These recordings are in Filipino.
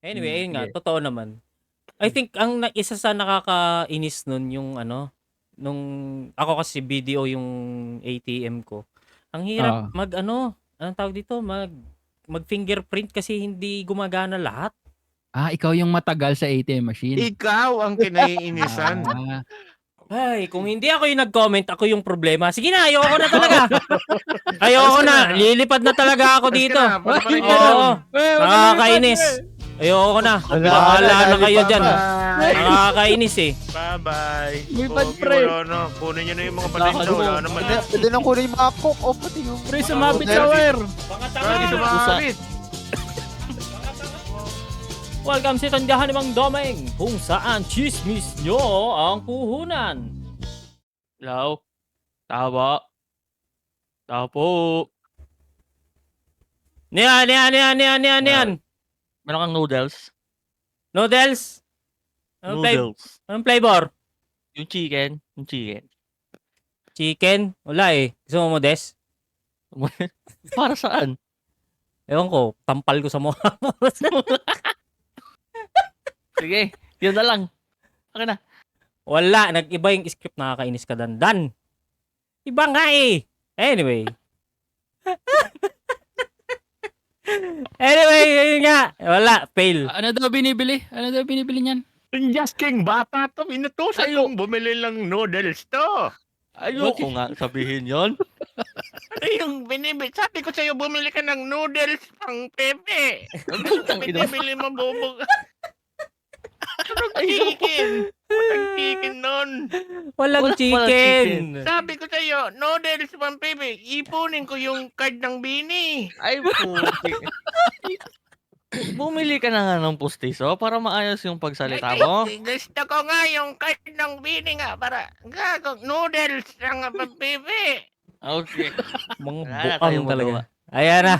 Anyway, ayun nga, Sige. totoo naman. I think isa sa nakakainis nun yung nung ako kasi BDO yung ATM ko. Ang hirap Oo. anong tawag dito, mag-fingerprint kasi hindi gumagana lahat. Ikaw yung matagal sa ATM machine. Ikaw ang kinaiinisan. Ay, kung hindi ako yung nag-comment, ako yung problema. Sige na, ayoko na talaga. Ayoko na. Lilipad na talaga ako dito. Oo. Nakakainis. Ayoko na. Bahala na kayo dyan. Nakakainis eh. Bye-bye. Lipad, Okay, pre. wala na. Kunin nyo na yung mga patinda. Wala naman. Pwede nang kunin yung mga cook. O, pati yung... Pre, sumabit sa wire. Lagi sumabit. Welcome sa Tindahan ni Mang Domeng, kung saan chismis nyo ang puhunan. Hello? Tama. Tao po. Niyan. Meron kang noodles? Noodles? Noodles. Anong flavor? Yung chicken. Yung chicken. Chicken? Wala eh. Gusto mo Des? Para saan? Ewan ko, tampal ko sa mukha mo. Sige, yun na lang. Okay na. Wala, nag-iba yung script, nakakainis ka dandan. Iba nga eh. Anyway, yun nga. Wala, fail. Ano daw binibili? Niyan? Just king bata to. Inutusan yung bumili lang noodles to. Ayoko nga sabihin yon. Ano yung binibili? Sabi ko sa'yo, bumili ka ng noodles pang pepe. Binibili mo bubog. Anong chicken? Walang chicken nun. Walang Walang chicken. Sabi ko sa'yo, noodles pang pepe. Ipunin ko yung card ng bini. Ay, puti. Bumili ka na nga ng pustiso para maayos yung pagsalita mo. Gusto ko nga yung card ng bini nga para noodles ng pang pepe. Okay. Mga Wala na buang tayong talaga. magawa. Ayan na.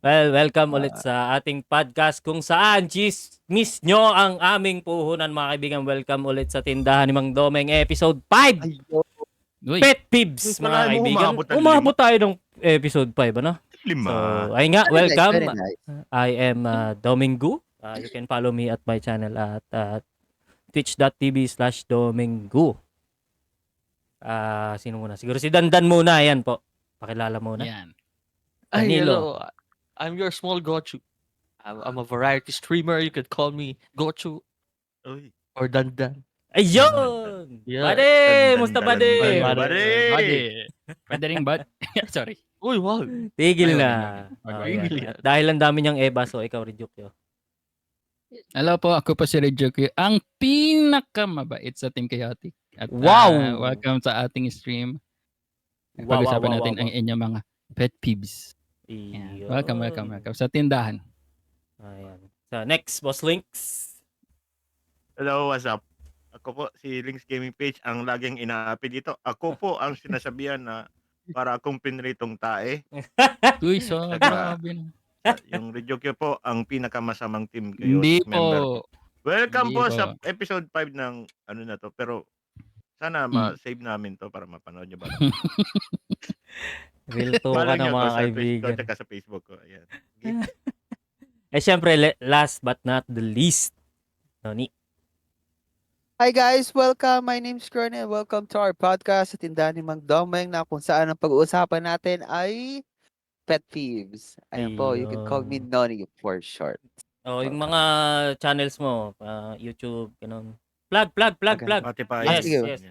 Well, welcome ulit sa ating podcast kung saan chismis nyo ang aming puhunan, mga kaibigan. Welcome ulit sa Tindahan ni Mang Domeng episode 5. Uy. Pet Peeves, mga Wala mo, kaibigan. umabot ang Umabot tayo ng episode 5, ano? Lima. So, ayun nga, welcome. Very nice. I am Domingo. You can follow me at my channel at twitch.tv/Domingo. Sino muna? Siguro si Dandan muna. Ayan po. Pakilala muna. Yan. Ay, Danilo. hello. I'm your small Gochu. I'm a variety streamer. You could call me Gochu Uy. or Dandan. Ayun! Yeah. Bade! Musta bade? Bade. Pwede rin ba? Sorry. Uy, wow. Tigil Ay, na. wag. Oh, Wag. yan. Dahil ang dami niyang Eva, so ikaw reduce yun. Hello po, ako po si Rejuki, ang pinakamabait sa Team Chaotic. At, Wow! welcome sa ating stream. Wow, Pag-usapan wow, natin wow, ang inyong mga pet peeves. Iyon. Welcome sa tindahan. Ayan. So, next, Boss Links. Hello, what's up? Ako po, si Links Gaming Page, ang laging inaapi dito. Ako po ang sinasabihan na para akong pinritong tae. Uy, so Saka, grabe na. yung Ryukyu po, ang pinakamasamang team kayo. Hindi member. po. Welcome Hindi po po. sa episode 5 ng ano na to. Pero sana ma-save namin to para mapanood nyo ba? Real to ka na, mga kaibigan. Tsaka sa Facebook ko. Ayan. Syempre, last but not the least, Noni. Hi guys, welcome. My name's Cornel. Welcome to our podcast sa Tindahan ni Mang Domeng na kung saan ang pag-uusapan natin ay pet peeves. Ayan po, you can call me Noni for short. Oh, yung mga channels mo, YouTube, ganun. Plug. Spotify. Yes, sige. yes.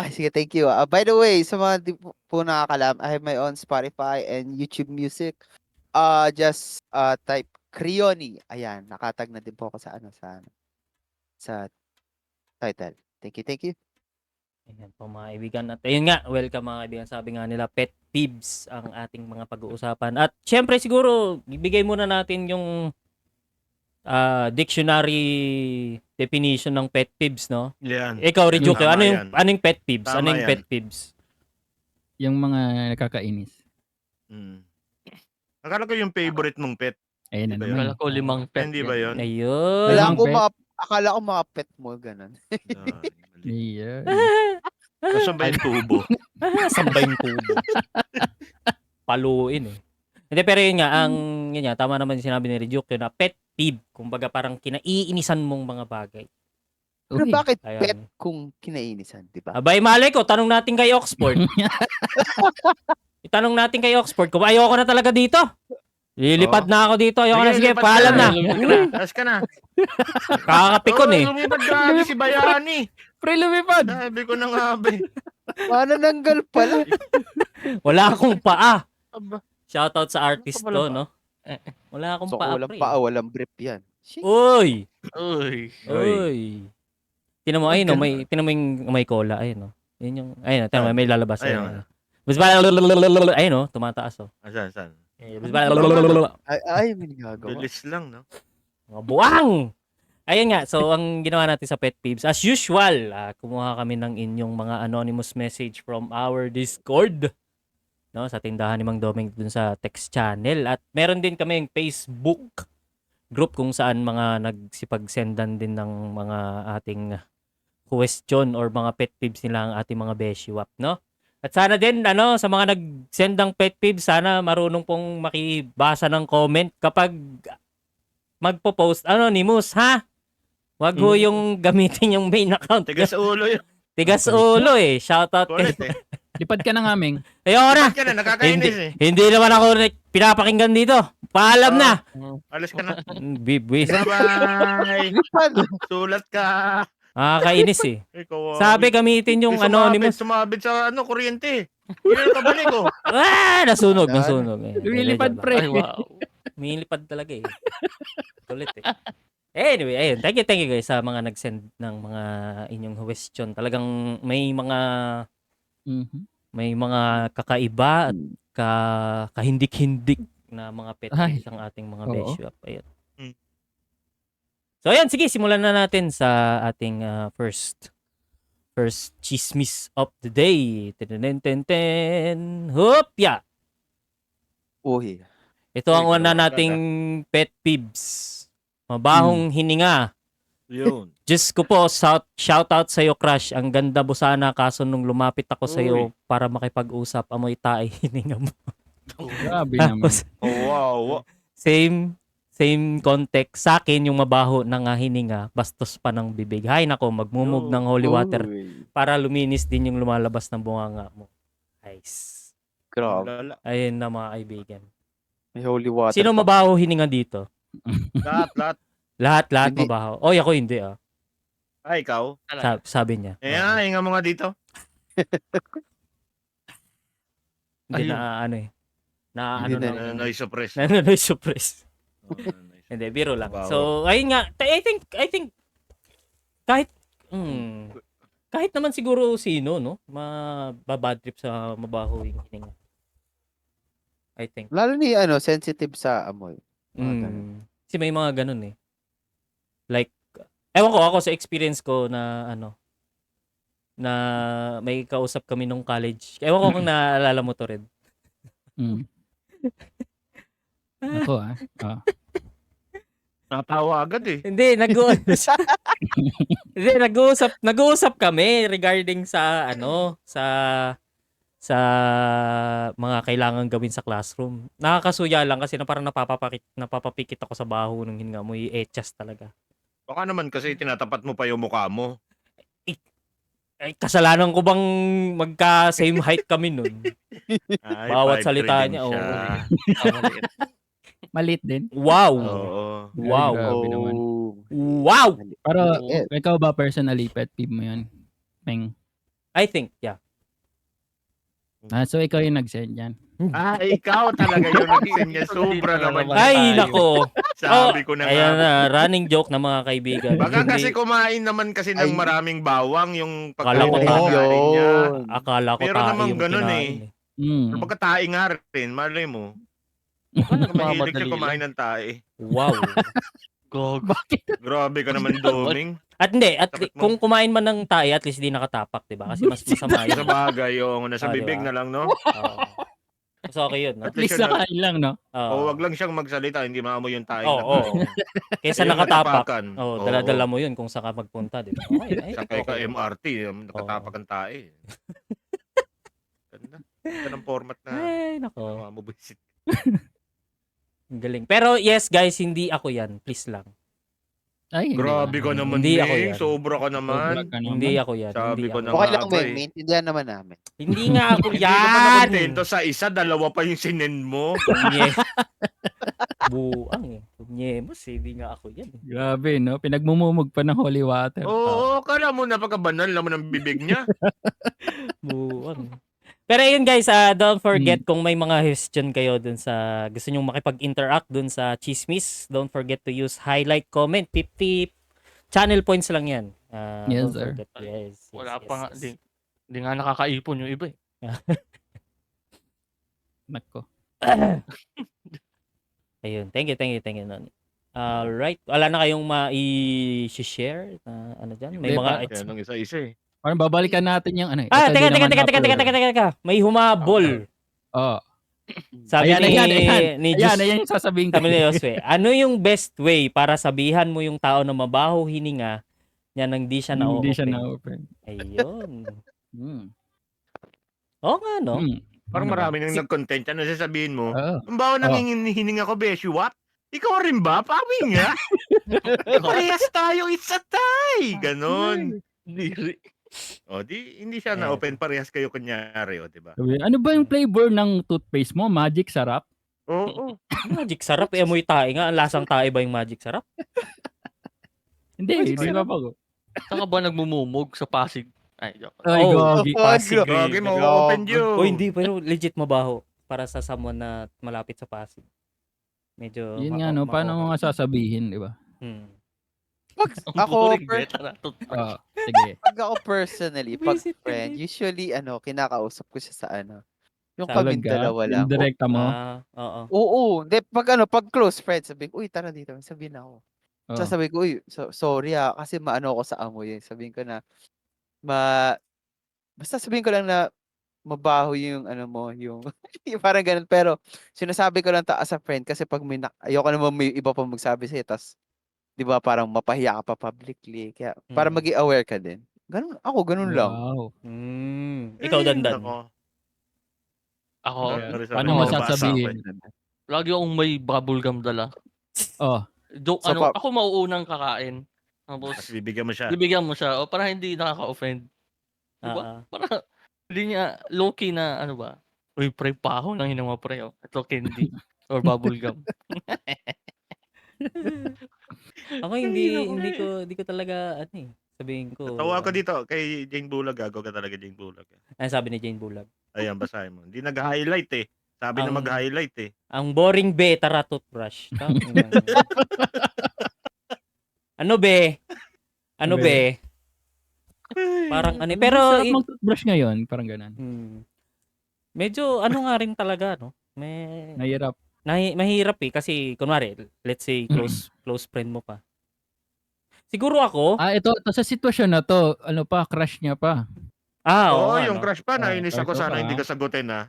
Sige, thank you. By the way, sa mga di po nakakalam, I have my own Spotify and YouTube music. Just type Creoni. Ayan, nakatag na din po ako sa title. Thank you. Ayan po, mga kaibigan. At ayun nga, welcome mga kaibigan. Sabi nga nila, pet peeves ang ating mga pag-uusapan. At syempre siguro, ibigay muna natin yung dictionary definition ng pet peeves, no? Yan. Ikaw, Ryuki, Tama ano yung pet peeves? Tama Ano yung yan. pet peeves? Yung mga nakakainis. Akala ko yung favorite mong pet. Ayun na Di ba naman. Akala ko 5 pet. Hindi ba yun? Ayun. Walang Akala ko mga pet mo, ganun. Yeah. Kasabay yung tubo. Sambay yung tubo. Paluin eh. Hindi, pero yun nga, ang yun nga, tama naman yung sinabi ni Ryuk yun na pet peeve. Kumbaga parang kinaiinisan mong mga bagay. Pero Uy. bakit Ayan. pet kung kinainisan, di ba? Abay, malay ko, tanong natin kay Oxford. Itanong natin kay Oxford kung ayoko na talaga dito. Lilipad na ako dito. Ayoko na. Sige, lipat paalam ka na. Alas ka na. Kakapikon eh. Lumipad ka si Bayani. Pre, lumipad! Sabi ko na nga, be. Manananggal pala. Wala akong paa. Aba. Shoutout sa artist Wala to, ba? no? Wala akong So, paa, walang pre. paa, walang brief yan. Shit. Uy! Uy. Uy! Tinan mo, ayun, no, tinan mo yung may cola. Ayun, no? Yun yung, ayun, no, tinan mo, may lalabas. Ayun. Ayun, no? Tumataas, oh. Saan? Ay, may nagagawa. Bilis lang, no? Mga buwang! Ayun nga, so ang ginawa natin sa Pet Peeves, as usual, kumuha kami ng inyong mga anonymous message from our Discord, no, sa tindahan ni Mang Doming dun sa text channel. At meron din kami yung Facebook group kung saan mga nagsipag-sendan din ng mga ating question or mga pet peeves nila ang ating mga beshiwap, no? At sana din, sa mga nag-send ng pet peeves, sana marunong pong makibasa ng comment kapag magpo-post anonymous, ha? Wag ho yung gamitin yung main account. Tigas ulo yun. Tigas ulo eh. Shoutout kay... Kulit eh. Lipad ka na nga, Ming. Ayoko na. Ba't ka na? Nakakainis eh. Hindi naman ako pinapakinggan dito. Paalam na. Alas ka na. Bibwis. Bye-bye. Sulat ka. Kainis eh. Ikaw, Sabi gamitin yung anonymous. Sumabit sa kuryente. Yun ang kabalik ko. Nasunog. Lumilipad, pre. Ay, wow. Lumilipad talaga eh. Kulit eh. Anyway, ayun. Thank you guys sa mga nag-send ng mga inyong question. Talagang may mga Mhm. may mga kakaiba at kahindik-hindik na mga pet Ay. peeves ang ating mga Oo. beshiwap. Ayun. Mm. So ayan, sige, simulan na natin sa ating first chismis of the day. Ten. Hopya! Uy. Ito ang Uy, una ganda. nating pet peeves. Mabahong hininga. Yun. Diyos ko po, shout out sa iyo, Crush. Ang ganda busana, kaso nung lumapit ako sa iyo para makipag-usap, amoy tae hininga mo. Grabe naman. Tapos, Wow. same context. Sa akin, yung mabaho ng hininga, bastos pa ng bibig. Hay nako, magmumog ng holy water Uy. para luminis din yung lumalabas ng bunganga mo. Nice. Grabe. Lala. Ayun na mga kaibigan. May holy water. Sino pa. mabaho hininga dito? Lahat. Lahat Hindi. mabaho. Oy, ako hindi ah. Ay, ikaw. Sabi niya. Hinga mo nga dito. Hindi Ayun. na ano eh. Na Hindi ano na- na. Nai-suppress. Nanonoy-suppress. Oh, nice. Hindi, biro lang. Mabaho. So, ayun nga. I think kahit kahit naman siguro sino, no? Mababad trip sa mabaho yung hininga. I think. Lalo ni sensitive sa amoy. ganun. Kasi may mga ganun eh. Like, ewan ko, ako sa experience ko na na may kausap kami nung college. Ewan ko kung naalala mo to, Red. Mm. Ako Natawa agad eh. Hindi, Hindi, nag-uusap kami regarding sa sa mga kailangan gawin sa classroom. Nakakasuya lang kasi na parang napapapikit ako sa baho ng hininga mo, i-etchas talaga. Baka naman kasi tinatapat mo pa yung mukha mo. Ay, kasalanan ko bang magka-same height kami nun? Ay, Bawat 5'3" salita din niya, siya. Maliit din. Wow! Oo. Wow! Grabe naman. Wow! Pero Maliit. ikaw ba personally pet peeve mo yun? Ming. I think, yeah. So ikaw yung nag-send yan. Ikaw talaga yung nag-send niya. Sobra naman. Ay, nako! Sabi ko na Ayan nga. na, running joke ng mga kaibigan. Baka Hindi- kasi kumain naman kasi ng Ay. maraming bawang yung Akala ko pagkakain niya. Akala ko Meron tayo namang yung ganun kinain eh. Pero pagka tae nga rin, malay mo. Mahilig siya kumain ng tae. Wow. Gog. Grabe ka naman, Doming. At hindi, Sakit mo. kung kumain man ng tayo, at least di nakatapak, di ba? Kasi mas masama Sa yun. bagay, yung nasa Diba? bibig na lang, no? Oo. Mas okay yun, no? At At least nakain lang, no? O wag lang siyang magsalita, hindi maamoy yung tae. Oo. Kaysa Yung nakatapak. natapakan. Oh, Oo. dala-dala mo yun kung saan ka magpunta, di ba? Okay, Sakay ka okay. MRT, nakatapak ang tae. Ganda. Ganda ng format na Ay, nako. mabubisit. Ang galing. Pero yes, guys, hindi ako yan. Please lang. Ay, hindi Grabe ka ba? naman, Hindi ako Ning. yan. Sobra ka Sobra naman. ka naman. Hindi ako yan. Sabi Hindi ko ako. na Okay nga lang, ba men. eh. Maintindihan naman namin. Hindi nga ako Hindi ka ba yan. nakontento sa isa, dalawa pa yung sinend mo? Nye. Buang eh. Nyemos eh. Hindi nga ako yan. Grabe, no? Pinagmumumog pa ng holy water. Oo, kala mo napakabanal naman ang bibig niya. Buang. Pero ayun guys, don't forget kung may mga question kayo dun sa gusto nyong makipag-interact dun sa Chismis, don't forget to use highlight comment. 50 channel points lang yan. Yes, Don't sir. forget. Yes, Wala yes, pa nga. yes. Hindi nga nakakaipon yung iba eh. Nako. Ayun. Thank you, Noni. Alright. Wala na kayong ma-i-share na ano dyan? May Hindi mga... pa. Kaya nung isa-isa eh. Parang babalikan natin yung ano eh. Ah, Ito, teka, di teka, naman teka, teka, upload. teka, teka, teka. May humabol. Oh. Sabi Ayan, ni, ayan. ni Ayan, Jus- ayan yung sasabihin ko. sabi ni Josue, ano yung best way para sabihan mo yung tao na mabaho hininga niya nang di siya Hindi siya na-open? na-open. Ayun. Hmm. Oo nga, no? Hmm. Parang Ano ba? marami nang nag-content yan. Ano sasabihin mo? Oo. Ang bawa nang hininga ko, Beshi, what? Ikaw rin ba? Pawing nga? Parehas tayo, it's a tie! Ganon. O, hindi siya Yes. na-open. Parehas kayo kunyari, o, diba? Sabi, ano ba yung flavor ng toothpaste mo? Magic sarap? Oo. Magic sarap. Eh, amoy tae nga. Ang lasang tae ba yung magic sarap? Hindi, Magic hindi sarap. pa po. Saka ba nagmumumog sa Pasig? Ay, joke. Ay, Oh. gogi. Pasig. Gagi, ma-open you. O, hindi. Pero legit mabaho. Para sa someone na malapit sa Pasig. Medyo... Yun nga, no? Paano mo nga sasabihin, di ba? Pag Ang ako, boring, beta na to. Sige. pag ako personally, pag Visit friend, ulit. usually, kinakausap ko siya sa yung Sa kaming Talaga? dalawa lang. Yung direkta mo? Oo. Oo, hindi, pag close friends, sabi ko, uy, tara dito, sabihin ako. Oh. Sabi ko, uy, sorry kasi maano ako sa amoy. Sabihin ko na, basta sabihin ko lang na, mabaho yung mo, yung, yung parang ganun. Pero, sinasabi ko lang as a friend, kasi pag ayoko naman may iba pa magsabi sa'yo, tas, di ba, parang mapahiya ka pa publicly. Kaya, para maging aware ka din. Ganun, ako, ganun lang. Wow. Ikaw, Dandan. Ako, Paano mo sasabihin? lagi akong may bubblegum dala. Oh. Joke, So, ako mauunang kakain. Tapos, Tapos bibigyan mo siya. bibigyan mo siya. O, para hindi nakaka-offend. Diba? Para, hindi niya, low-key na, ano ba? Uy, pre, paho lang hinang mga pre. Oh. Ito, candy. Or bubblegum. Ako hindi ko talaga sabihin ko. Tawa ko dito kay Jane Bulag. Gago ka talaga, Jane Bulag. Ano sabi ni Jane Bulag? Ayan, basahin mo. Hindi nag-highlight eh. Sabi na mag-highlight eh. Ang boring be, tara toothbrush. Ano be? Ano be? Parang pero Sarap mag-toothbrush ngayon, parang ganun. medyo nga rin talaga, no? Nahirap. Mahirap eh kasi kunwari, let's say close friend mo pa. Siguro ako, Ito sa sitwasyon na to, ano pa, crush niya pa. oo, yung crush pa, nainis ako, crush sana pa. hindi ka sagutin ha.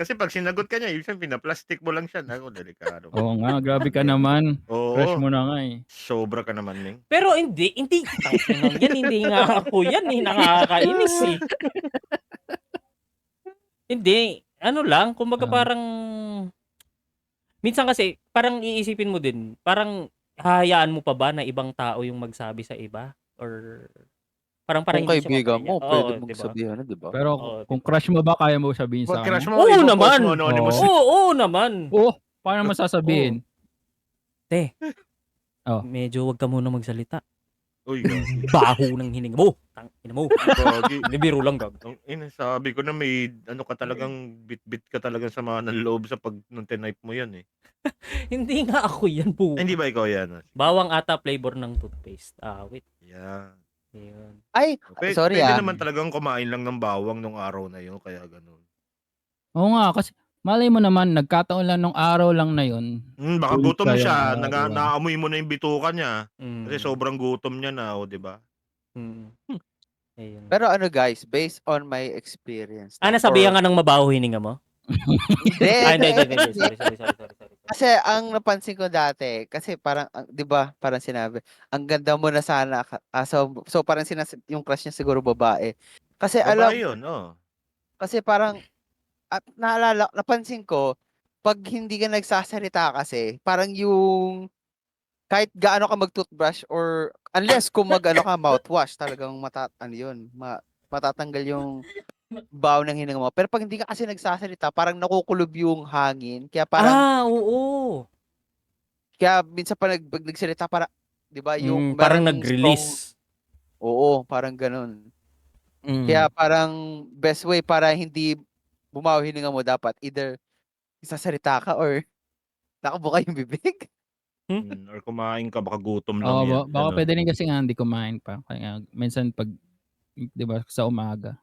Kasi pag sinagot ka niya, yung pinaplastic mo lang siya. Ako, delikado. Oo nga, grabe ka naman. Oo. Crush mo na nga eh. Sobra ka naman, Ning. pero hindi yan, hindi nga ako yan, nakakainis eh. Hindi, lang, kumbaga parang minsan kasi parang iisipin mo din, parang hahayaan mo pa ba na ibang tao yung magsabi sa iba or parang Kung hindi siya kaibigan mo, mapahiya. pwede Oo, mong diba? sabihin, di ba? Pero Oo, kung diba? crush mo ba, kaya mo sabihin Pag sa crush akin? mo, Oo i-post naman. mo anonymous. Oo naman. Paano mo sasabihin? Medyo wag ka muna magsalita. Uy, gagi. Baho ng hininga mo. Tangina mo. Gagi. Hindi biro lang gag. Sabi ko na may ka talagang bit-bit ka talagang sama ng loob sa pag nung tinipe mo yan eh. Hindi nga ako yan po. Hindi ba ikaw yan? Bawang ata flavor ng toothpaste. Wait. Yeah. Ayun. Ay, sorry Pwede naman talagang kumain lang ng bawang nung araw na yun, kaya ganun. Oo nga, kasi malay mo naman, nagkataon lang nung araw lang na yun. Baka Ulit gutom kayo, siya, diba? naamoy mo na yung bituka niya. Mm. Kasi sobrang gutom niya na, o, di ba? Ayun. pero guys, based on my experience. Nasabihan ka ng mabaho hininga mo? Hindi. Sorry. Kasi ang napansin ko dati, kasi parang, di ba, parang sinabi, ang ganda mo na sana. So parang yung crush niya siguro babae. Kasi Babae yun, oh. kasi parang, at napansin ko, pag hindi ka nagsasalita kasi, parang yung kahit gaano ka mag-toothbrush or unless kung mag-ano ka, mouthwash, talagang matatanggal yung baw ng hininga mo. Pero pag hindi ka kasi nagsasalita, parang nakukulob yung hangin. Oo. Kaya minsan pag nagsalita, para, di ba, yung Parang merong strong, nag-release. oo, parang ganun. Mm. Kaya parang best way para hindi bumawi hininga mo, dapat either isasalita ka or nakabuka yung bibig. Or kumain ka, baka gutom lang Oo, yan. baka Ganun. pwede rin kasi nga hindi kumain pa. Kaya minsan pag, di ba, sa umaga,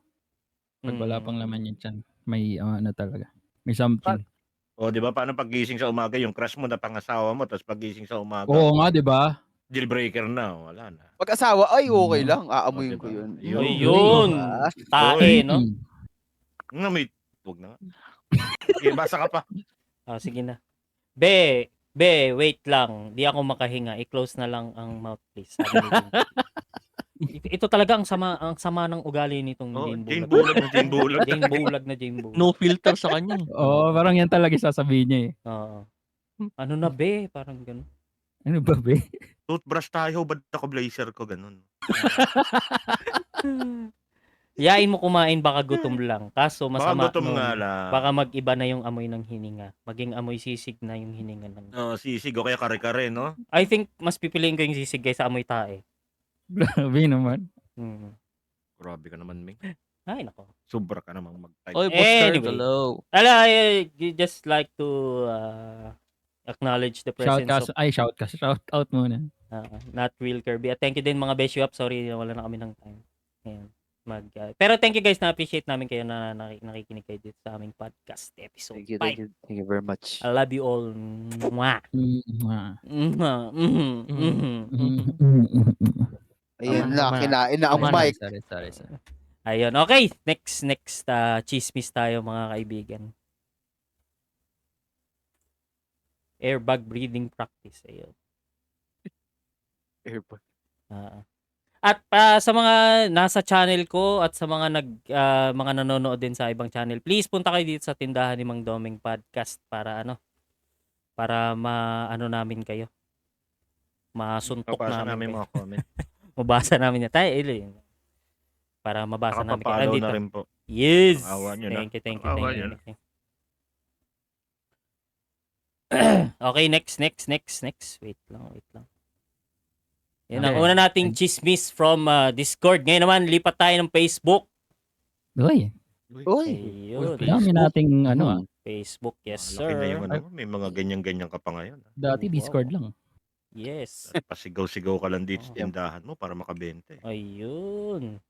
pag wala pang laman yung tiyan, may ano talaga, may something. O, di ba? Paano paggising sa umaga, yung crush mo na pangasawa mo, tapos paggising sa umaga, Oo nga, di ba? deal breaker na. Wala na. Pag-asawa, ay okay Mm. lang, O, aamuyin diba? ko yun. Ayun. Diba? Tae, no? May, huwag na nga. Sige, basa ka pa. Sige na. Wait lang. Di ako makahinga. I-close na lang ang mouth, please. Sabi ni Jane. Ito talaga ang sama ng ugali nitong Oh, Jane Jane Bulag. Bulag na Jane Bulag. Jane Bulag na Jane Bulag. No filter sa kanya. Oo, parang yan talaga sasabihin niya eh. Oo. Ano na be? Parang gano'n. Ano ba, be? Toothbrush tayo, ba't ako blazer ko ganun? Yain mo kumain, baka gutom lang. Kaso Baka masama gutom nga nun. lang. Baka mag-iba na yung amoy ng hininga. Maging amoy sisig na yung hininga ng... Sisig o kaya kare-kare, no? I think mas pipiliin ko yung sisig kaysa amoy tae. Grabe naman. Grabe ka naman, Ming. Ay, nako. Sobra ka namang mag-type. Oy, Boss Carl, Anyway. hello. You just like to acknowledge the presence of Shout out muna. not real Kirby. At thank you din mga Beshu Up. Sorry, wala na kami ng time. Ayan. Pero thank you guys, na-appreciate namin kayo na nakikinig kayo dito sa aming podcast episode 5. Thank you very much. I love you all. Mwah. Ayun na, Tama. kinain na ang Tama na. mic. Sorry. Ayun. Okay. Next chismis tayo mga kaibigan. Airbag breathing practice. Ayun. Airbag. At sa mga nasa channel ko at sa mga mga nanonood din sa ibang channel, please punta kayo dito sa tindahan ni Mang Doming Podcast para namin kayo. Masuntok Papasa namin namin kayo. mga comment. Mabasa namin yan. Tayo, para mabasa namin kayo. Nakapapalaw Andito. na rin po. Yes. Ang awa nyo na. Thank you. Ang awa nyo na. Okay, next. Wait lang. Yan ang Okay. una nating chismis from Discord. Ngayon naman, lipat tayo ng Facebook. Uy, Uy. Ayun. dami nating Facebook, yes Laki na sir. yung ano, may mga ganyan-ganyan ka pa ngayon. dati Wow. Discord lang. Yes. Pasigaw-sigaw ka lang dito sa tindahan mo para makabenta. Ayun.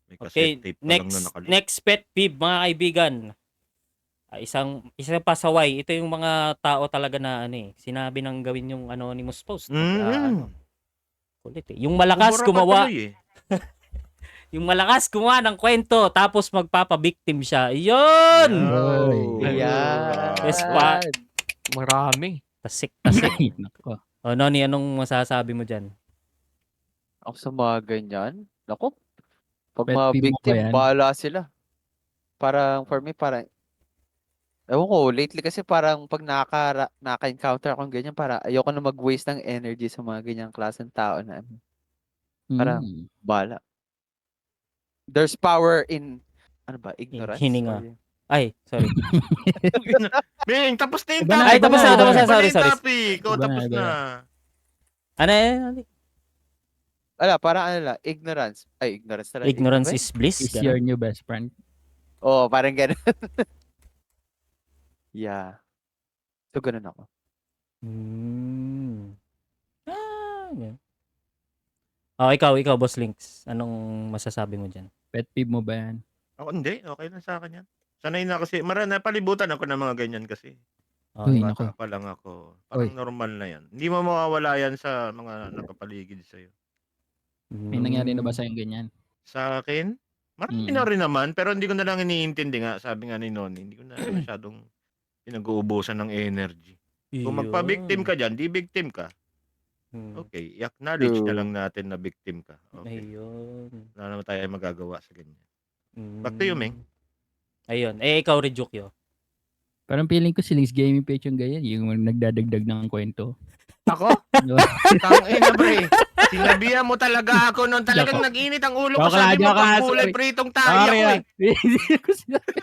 May Okay, cassette tape pa lang na nakalito. next pet peeve mga kaibigan. Isang pasaway. Ito yung mga tao talaga na sinabi nang gawin yung anonymous post. Kulit eh. Yung malakas gumawa. Yung malakas gumawa ng kwento tapos magpapa-victim siya. Yun! Ayan. Yes, pa. Marami. Tasik. Ay, nako. Noni, anong masasabi mo dyan? Ako sa mga ganyan. Naku. Pag Pet mga peeve mo ba victim, yan? bahala sila. Parang, for me, ewan ko, lately kasi parang pag naka-encounter akong ganyan, para ayoko na mag-waste ng energy sa mga ganyang klaseng tao na parang, bahala. There's power in, ignorance? Hininga. Or- Ay, sorry. Bing, tapos na yung Iba na, topic. iba na, iba na. Sorry. Topic. Iba na, Tapos iba na. Ano? parang ignorance. Ay, ignorance talaga. Ignorance is bliss. Is ganun. your new best friend. Oo, parang ganun. Yeah. So, ganun ako. Yan. Ikaw, Boss Links. Anong masasabi mo dyan? Pet peeve mo ba yan? Ako hindi. Okay lang sa akin yan. Sanay na kasi. Napalibutan ako ng mga ganyan kasi. Uy, Okay. nako. Bata pa lang ako. Parang Uy. normal na yan. Hindi mo mawawala yan sa mga nakapaligid sa'yo. May nangyari na ba sa'yo ganyan? Sa akin, marami Mm. na rin naman. Pero hindi ko na lang iniintindi nga. Sabi nga ni Noni, hindi ko na masyadong pinag-uubusan ng energy. Kung magpa-victim ka dyan, di victim ka. Okay, i-acknowledge na True. lang natin na victim ka. Okay. Ayun. Wala naman tayo magagawa sa ganyan. Back to you, Ming. Ayun. Ikaw, Rejukyo. Parang feeling ko si Link's Gaming page yung ganyan, yung nagdadagdag ng kwento. Ako? Tangina, pre. Sinabihan mo talaga ako noon. Talagang Joke. nag-init ang ulo ko. Joke lang, Sabi mo, joke lang, pang kulay sorry. pritong tayo Sorry ako ah. eh. Hindi ko sinabi.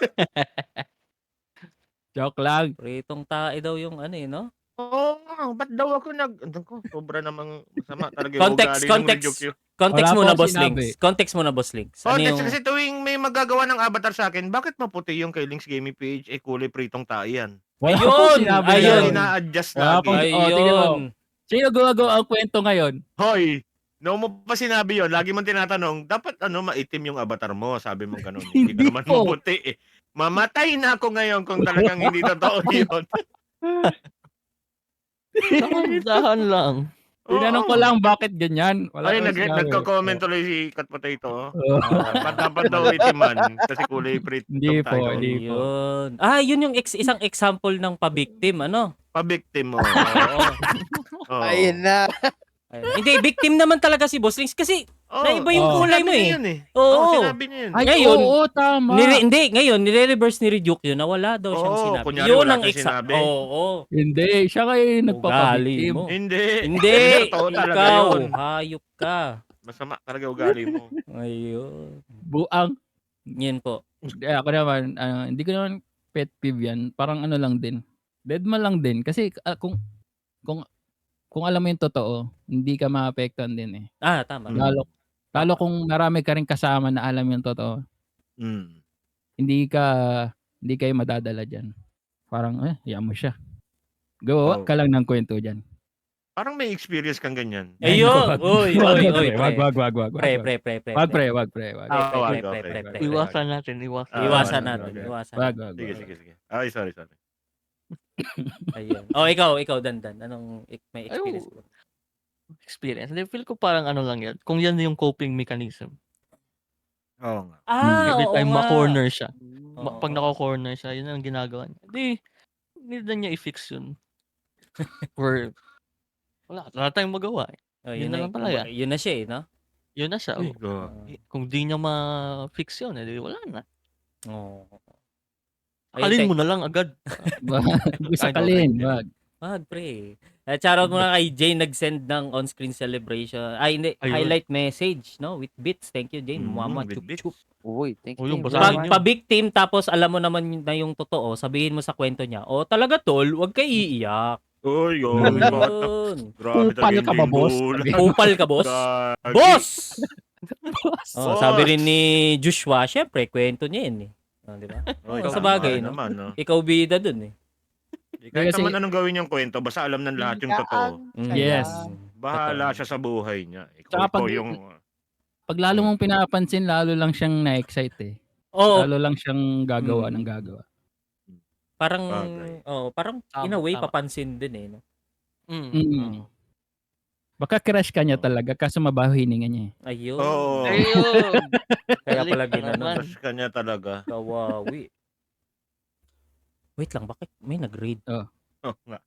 Joke lang. Pritong tae daw yung ano eh, no? Oo, ba't daw ako ano ko, sobra namang masama talaga yung Context, ugali ng context. Ryukyu. Context Wala muna, po Boss sinabi. Links. Context muna, Boss Links. Oh, Ano yung... kasi tuwing may magagawa ng avatar sa akin, bakit maputi yung kay Link's Gaming page, kulay pritong tayo yan? Wala Ayun, pong sinabi ayun. Kaya ganun. ina-adjust Wala lagi. pong- Oh, tingnan mo. Ayun. Sino gumagawa ang kwento ngayon? Hoy, no mo pa sinabi yon, lagi mong tinatanong, dapat maitim yung avatar mo, sabi mo ganun. Hindi ka Hindi naman po. maputi eh. Mamatay na ako ngayon kung talagang hindi totoo yun. Dahan lang. Tinanong ko lang bakit ganyan. Wala Ay, akong sinabi. nagko-comment tuloy si Kat Potato. Oh. Dapat daw itiman kasi kulay pritong Hindi po, tayo. hindi. Ayun. Yun yung isang example ng pa-victim, ano? Pa-victim mo. Oo. Ayun na. Ayun. Hindi, victim naman talaga si Boss Links kasi Oo. naiba yung Oo. kulay mo Sinabi eh. niya yun eh. Oo. Oo, sinabi niya yun. Ay, Ngayon, oo, tama. Hindi, ngayon, nire-reverse ni Ryukyu na wala daw siyang Oo, sinabi. kunyari Yun wala ang siyang sinabi. Oo. Hindi, siya kayo yung Ugali nagpapabiktim. mo. Hindi. Hindi, Totoo talaga ikaw, yun. hayop ka. Masama talaga ugali mo. Ayun. Buang. Yan po. Ako naman, hindi ko naman pet peeve yan. Parang ano lang din. Deadman lang din. Kasi kung alam mo yung totoo, hindi ka maapektuhan din eh. Tama. Lalo kung marami ka rin kasama na alam yung totoo, Mm. hindi kayo madadala dyan. Parang, hiyan mo siya. Gawa Oh. ka lang ng kwento dyan. Parang may experience kang ganyan. Ayun. Uy, Wag. Pre. Wag, pre. Wag, Pre. okay. Iwasan natin. Iwasan natin. Okay. Iwasan Wag. natin. Sige. Ay, sorry. Ayun. Ikaw, Dandan. Anong may experience mo? Experience. Hindi, feel ko parang ano lang yan. Kung yan yung coping mechanism. Oo nga. Every time oo nga. ma-corner siya. Oo. Pag nako-corner siya, yun ang ginagawa niya. Hindi na niya i-fix yun. Or, wala tayong magawa eh. Yun na lang talaga. Yun na siya eh, no? Yun na siya. Ay, Oh. God. Kung di niya ma-fix yun, edi wala na. Oo. Akalin mo na lang agad. Sakalin. Wag. Wag, pre. Shoutout muna kay Jane nag-send ng on-screen celebration. Hindi. Ayun. Highlight message, no? With bits. Thank you, Jane. Mama, with chup, bits. chup. Uy, thank Oh, yung you. basahin Pag niyo. pa-victim, tapos alam mo naman na yung totoo, sabihin mo sa kwento niya, talaga tol, wag kayo iiyak. Uy, Yun. Grabe Kupal talaga ka ba, boss? Kupal ka, boss? Gagi. Boss! Boss! Sabi rin ni Joshua, syempre, kwento niya yun eh. Di ba? Oy, sa tama bagay, no? naman, no? Ikaw bida dun eh. Kahit Kasi- naman anong gawin yung kwento, basta alam ng lahat yung totoo. Yes. Bahala siya sa buhay niya. Tsaka Ikaw pag- yung... Pag lalo mong pinapansin, lalo lang siyang na-excite eh. Oo, Lalo lang siyang gagawa Mm. ng gagawa. parang, Bagay. parang in Tama, a way, tama. papansin din eh. No? Mm. Baka crush ka niya talaga kaso mabaho hininga niya eh. Ayun. Oo. Ayun! Kaya Galing pala ka ginanon. naman. Crush ka niya talaga. Kawawi. Wait lang, bakit may nag-read? Oh, nga.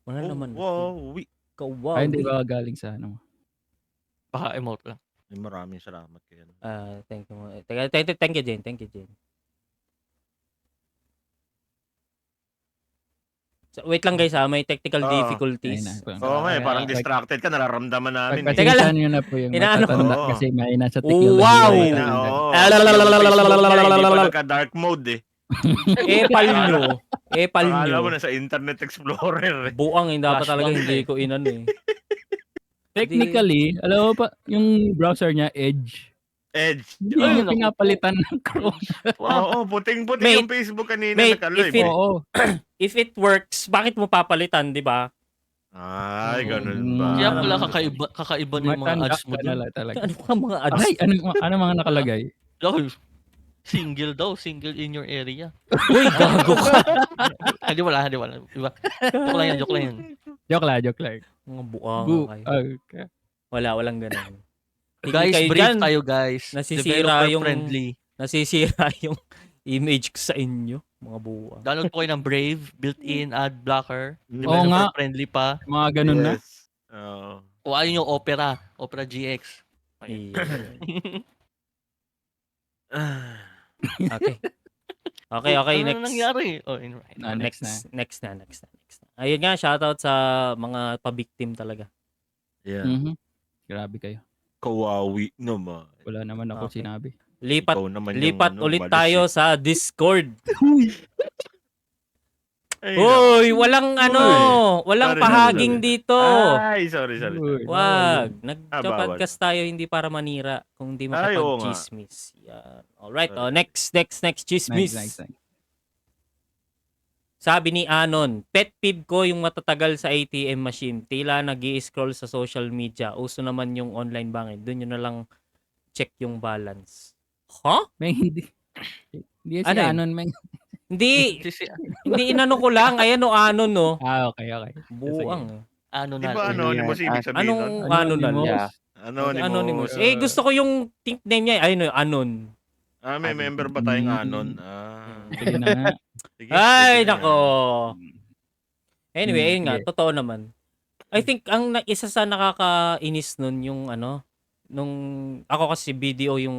Wala naman. Wow. Kawawi. Ay, hindi ba galing sa ano? Baka emote lang. Maraming salamat kayo. Thank you. Thank you, Jane. Thank you, Jane. Wait lang guys may technical Oo. difficulties. Ayun na. Oo nga, parang Pag- distracted ka, nararamdaman namin. Teka lang. Pagpasensyahan nyo na po yung Inaano ko. matatanda Oo. kasi may nasa technology. Wow! Ay, na, oo. Nagka-dark mode eh. Epal nyo. Akala mo na sa Internet Explorer eh. Buang, dapat Flash talaga bomb hindi eh. ko inano eh. Technically, alam mo pa, yung browser niya, Edge, Edge. hindi Ay, niya naku. pinapalitan ng Chrome. Oo, puting-puti Mate, yung Facebook kanina mate, naka-live if it- eh. Oo. If it works, bakit mo papalitan, di ba? Ay, ganun ba? Kaya pala kakaiba na yung mga Matanda ads mo ka dun. na talaga. Ano ka mga ads? Ay, ano mga nakalagay? Ay, single daw, single in your area. Uy, gago ka. Hindi wala. Diba? Joke lang yan. Joke lang. Mga buang Bu- kayo. okay. Walang ganun. Guys, Kayo brave dyan, tayo guys. Nasisira Developer yung- friendly. Nasisira yung image ko sa inyo. Mga buang. Download po kayo ng Brave, built-in ad blocker. Oo Developer nga. friendly pa. Mga ganun na. Yes. Oo. O ayun yung Opera GX. Iya. Okay. Okay, Ano next. nangyari? Oh, right. Next na. Ayun nga, shoutout sa mga pa-victim talaga. Yeah. Grabe kayo. Kawawi naman. Wala naman ako Okay. sinabi. Ikaw naman yung Lipat ulit balis tayo eh. sa Discord. Ay, Hoy, walang Sorry, pahaging sorry. dito. Ay, sorry. Uy. Wag. bawal. Nagka-podcast tayo hindi para manira, kung hindi Ay, oo nga. makapag-chismis. Yan. Alright, Sorry. next chismis. Nice. Sabi ni Anon, pet peeve ko yung matatagal sa ATM machine. Tila nag-i-scroll sa social media. Uso naman yung online banking. Doon yun na lang check yung balance. Huh? May hindi. Hindi si Ano yun? Anon, may. Hindi. Hindi inano ko lang. Ayan o Anon, no? Okay. Buang. Ano Di na? ba anonymous ibig sabihin nun? Anong Anonymous? Yeah. Anonymous. Gusto ko yung nickname niya. Ayun, Anon. May member ba tayong anon? Sige na nga. Sige, Ay, sige na. nako. Anyway, ayun nga, Sige. totoo naman. I think isa sa nakakainis nun yung nung ako kasi BDO yung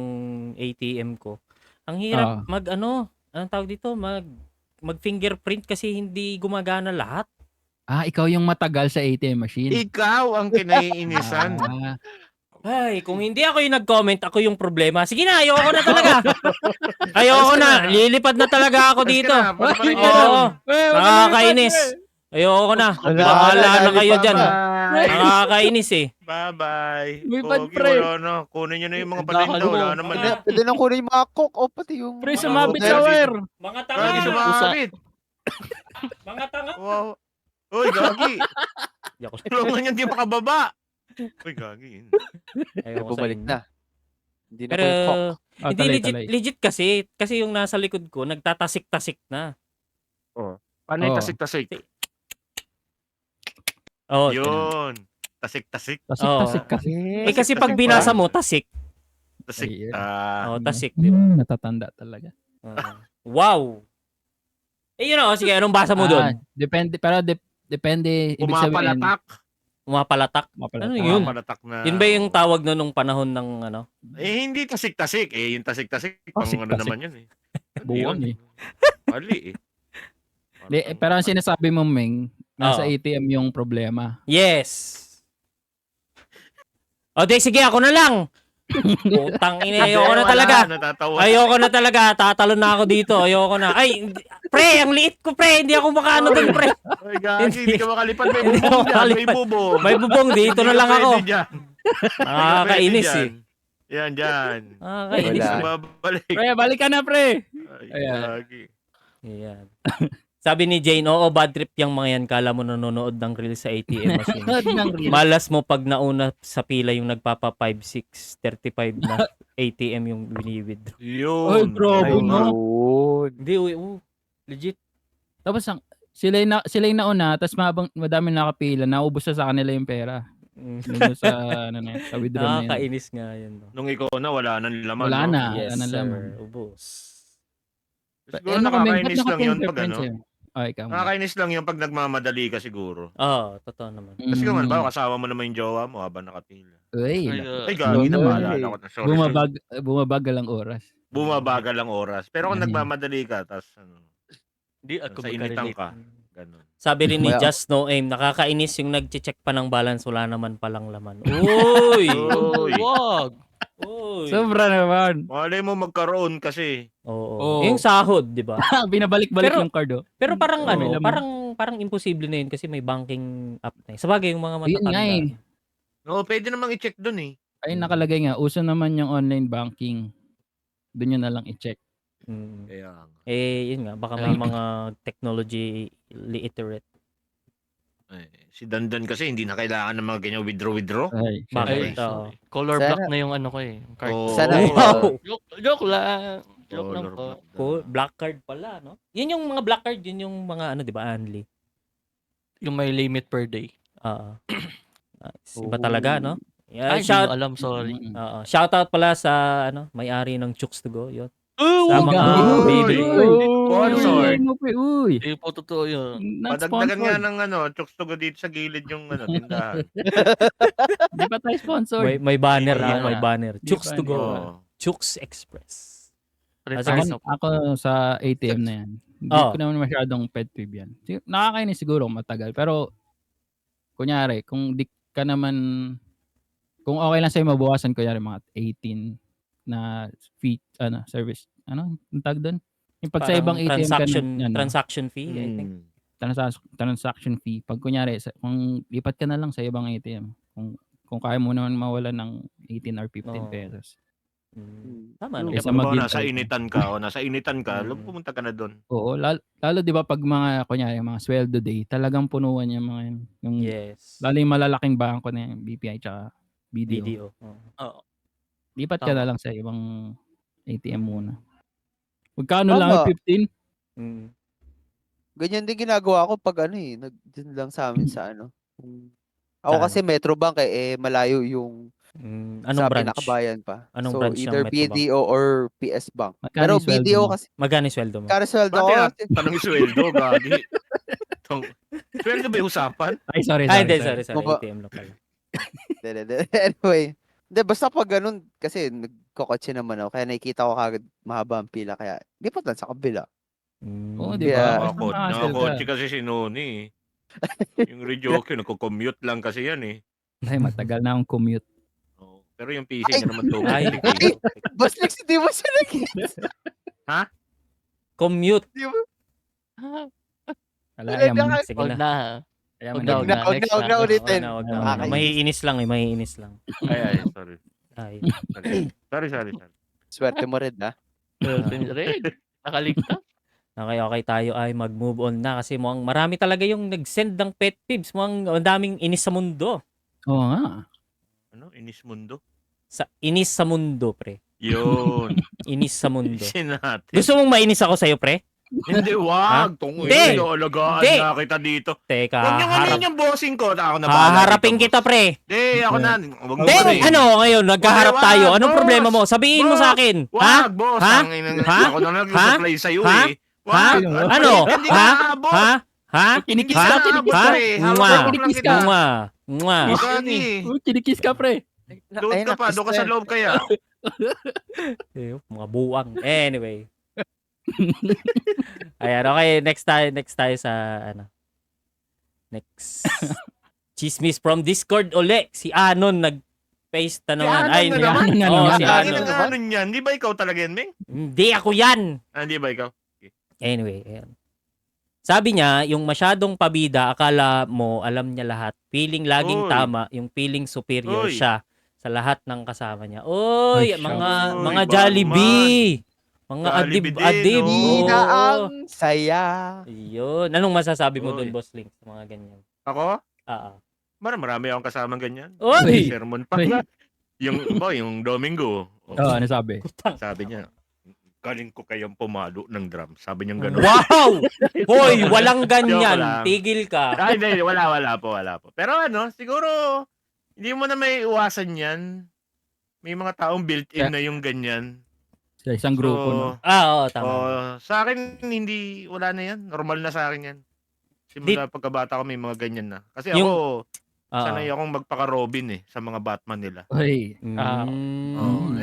ATM ko. Ang hirap anong tawag dito, mag fingerprint kasi hindi gumagana lahat. Ikaw yung matagal sa ATM machine. Ikaw ang kinaiinisan. Ay, kung hindi ako yung nag-comment, ako yung problema. Sige na, ayoko na talaga. Ayoko na. Lilipad na talaga ako dito. Oo. Nakakainis. Ayoko na. Bahala na kayo dyan. Nakakainis eh. Bye-bye. May Pogi, pre. wala na. Kunin nyo na yung mga patinda. Wala naman Pwede, na. pwede nang kunin yung mga cook o pati yung... Pre, mga sumabit hotel. sa wire. Mga Gagi, tanga. sumabit. Mga tanga. Wow. Uy, Gagi. Ayoko Tulungan yan, di makababa. Uy, Gagi. Ayoko sa Bumalik inyo. na. Hindi na Pero, po yung cook. hindi legit kasi. Kasi yung nasa likod ko, nagtatasik-tasik na. Paano yung tasik-tasik? Oh, Yun. Tasik-tasik. Tasik kasi. kasi pag binasa mo, tasik. Tasik. Ayun. Oh, tasik, di ba? Natatanda talaga. Wow. Yun o. Sige, anong basa mo doon? Depende, pero depende. Ibig sabihin, Pumapalatak. Umapalatak. mapalatak. Ano yun? Pumapalatak na. Yun ba yung tawag na nung panahon ng ano? Hindi tasik-tasik. Yung tasik-tasik, pang ano Tasik-tasik. naman yun eh. Buwang Yun. eh. Mali eh. Pero ang sinasabi mo, Meng, nasa Oo. ATM yung problema. Yes. O, di, sige, ako na lang. Putang ina, ayoko na Wala, talaga. natatawa. Ayoko na talaga. Tatalon na ako dito. Ayoko na. Ay, pre, ang liit ko, pre. Hindi ako makaano doon, pre. Ay, Gagi, hindi ka makalipad. May Hindi bubong ako dyan. May makalipad. bubong. May bubong, dito Hindi na ka lang ako. pwede dyan. Nakakainis Pwede eh. dyan. Yan. Nakakainis. Wala. Babalik. Pre, balik ka na, pre. Ay, Ayan. Gagi. Ayan. Sabi ni Jane, oo, bad trip yung mga yan. Kala mo nanonood ng reel sa ATM machine. Malas mo pag nauna sa pila yung nagpapa 5, 6, 35 na ATM yung bini-withdraw. Yun. Ay, grabe, Ayun. no? Ayun. Hindi, legit. Tapos sila yung nauna, tapos madami nakapila, naubos na sa kanila yung pera. Doon sa sa withdraw na yun. Nakakainis nga yun. No? Nung ikaw na, wala nang laman. Wala no? na. Yes, Ano sir. laman. Ubus. Siguro nakakainis lang yun pag ano. Ikaw. Nakakainis lang yun pag nagmamadali ka siguro. Oo, totoo naman. Kasi kung ba, kasama mo naman yung jowa mo habang nakapila. Uy, Ay, Gagi na, Ay. maalala ko na. Sorry. bumabagal ang oras. Bumabagal ang oras. Pero kung Ay. nagmamadali ka, tapos Di ako sa initan magka-relate. ka. Ganun. Sabi rin ni Well, Just No Aim, nakakainis yung nag-check pa ng balance, wala naman palang laman. Uy! Uy. Wag. Uy! Sobra naman. Malay mo magkaroon kasi. Oo. Oo. Yung sahod, di ba? Binabalik-balik Pero- yung card, oh. Pero parang Oo, ano, may laman. parang imposible na yun kasi may banking app na. Sa bagay, yung mga Yun nga matatanda. eh. No, pwede namang i-check dun eh. Ay, nakalagay nga, uso naman yung online banking. Doon nyo na lang i-check. Mm. Kaya nga. Yun nga, baka may mga technology literate. Si Dandan kasi hindi na kailangan ng mga ganyan withdraw. Ay, Bakit? Ay, Oo. color Sana- black na yung ano ko eh. yung Card. Oo. Sana Wow! Joke lang. Joke lang Color po. black na. Cool. Black card pala, no? Yun yung mga black card, yun yung mga ano, di ba, Anli? Yung may limit per day. Oo. Nice. Iba talaga, no? Yeah, Ay, hindi ko alam, sorry. shoutout pala sa may-ari ng Chooks to Go, yun. Oh, Sa mga Uy! baby. Sponsored. Uy! Hindi po totoo yun. Not Padagdagan nga sponsored. ng chokes to go dito sa gilid yung tindahan. Di ba tayo sponsored? May banner, Wala may na. banner. Di Chooks ba, to di Go. ba? Oo. Chooks Express. sige. Ako sa ATM na yan. Hindi Oo. ko naman masyadong pet peeve yan. Nakakainis siguro kung matagal. Pero, kunyari, kung di ka naman, kung okay lang sa'yo mabawasan, kunyari mga 18 na fee, service, ang tag doon? Yung pag sa Parang ibang ATM ka transaction fee, I think. Transaction fee. Pag kunyari, kung lipat ka na lang sa ibang ATM, kung kaya mo naman mawala ng 18 or 15 Oo. pesos. Tama True. naman. Kaysa Halimbawa, maghintay nasa ka. initan ka, pumunta ka na doon. Oo, lalo 'di ba pag mga kunyari mga sweldo day, talagang punuan yung mga yun. Yung Yes. lalo yung malalaking bangko na yung BPI tsaka BDO. BDO. Oo. Lipat ka Tama. na lang sa ibang ATM muna. Magkano lang Tama. 15? Mm. Ganyan din ginagawa ko pag dun lang sa amin sa Ako Saan? kasi Metrobank malayo yung Anong sa branch? pinakabayan pa. Anong So branch ng either Metrobank? BDO or PS Bank. Magkano Pero yung sweldo BDO mo? kasi Magkano yung sweldo mo? karasweldo ko. Tanong sweldo, gagi. Sweldo ba yung usapan? Ay, sorry. Ay, hindi, sorry. Baba- ATM lang pala. Anyway. Hindi, basta pag ganun, kasi nagkokotse naman ako, kaya nakikita ko kagad mahaba ang pila, kaya lipat lang sa kabila. Oo, di Yeah. ba? Nakakotse kasi si Noni. Yung Ryokyo, nagko-commute lang kasi yan eh. Ay, matagal na akong commute. Oo. Pero yung PC niya naman to. Ay, Bas Lex, hindi mo siya commute. Di ba? Wala, Wala ayaw na mo. ka- Sige Wag na. na. Ayaw mo Wag na. na, Wag next na ulitin. Wag na. Nakakainis. Maiinis lang eh, maiinis lang. Ay, sorry. Ay. Sorry. Swerte mo rin, ha? Red. Nakaligtas. Okay tayo ay mag-move on na kasi mukhang marami talaga yung nag-send ng pet peeves. Mukhang ang daming inis sa mundo. Oo nga. Inis mundo? Inis sa mundo, pre. Yun. Inis sa mundo. Inisin natin. Gusto mong mainis ako sa'yo, pre? Hindi, wag. Tungo Hindi. yun. Alagaan Hindi. na kita dito. Teka, Huwag niyo ngayon yung bossing ko. Ako na haharapin kita, pre. Hindi, ako na. Huwag mo Hindi, pre. ngayon, nagkaharap Wag, tayo. Anong boss. problema mo? Sabihin mo Boss. sa akin. Wag, boss. Ha? Ha? Ako na nag-reply sa'yo Ha? eh. Wag. Ano? Hindi Ha? ka abot. Ha? Ha? Hindi Kinikis ka ka, abot, ha? pre. Mwah. Hawak lang Kinikis kita. ka. Mwah. Gani. Kinikis ka, pre. Doon ka pa. Doon ka sa loob kaya. Mga buwang. Anyway. Ayan, okay. Next tayo sa, Next. Chismis from Discord uli. Si Anon nag-paste tanongan. Si Anon na naman? Anon, Oo, Anon. si Lagi Anon. na ano niyan. Di ba ikaw talaga yan, Ming? Hindi ako yan. Hindi ba ikaw? Anyway, ayan. Sabi niya, yung masyadong pabida, akala mo alam niya lahat. Feeling laging Oy. tama, yung feeling superior Oy. siya sa lahat ng kasama niya. Oy, Ay, mga Oy, Jollibee. Mga Jollibee din, adib-adib. no? Ina Oo. ang saya. Yun. Anong masasabi mo Oy. dun, Boss Link, sa mga ganyan? Ako? Ah. Marami akong kasamang ganyan. Oy! Sermon pa. Uy. Yung Domingo. Oo, ano sabi? Sabi niya, galing ko kayong pumalo ng drum. Sabi niya gano'n. Wow! Hoy, walang Joke ganyan. lang. Tigil ka. Ay, hindi, wala po. Pero siguro, hindi mo na may iwasan yan. May mga taong built-in na yung ganyan. Sa isang grupo, no? Oo, tama. Sa akin, wala na yan. Normal na sa akin yan. Simula pagkabata ko may mga ganyan na. Kasi ako, sanay akong magpaka-Robin sa mga Batman nila. Uy.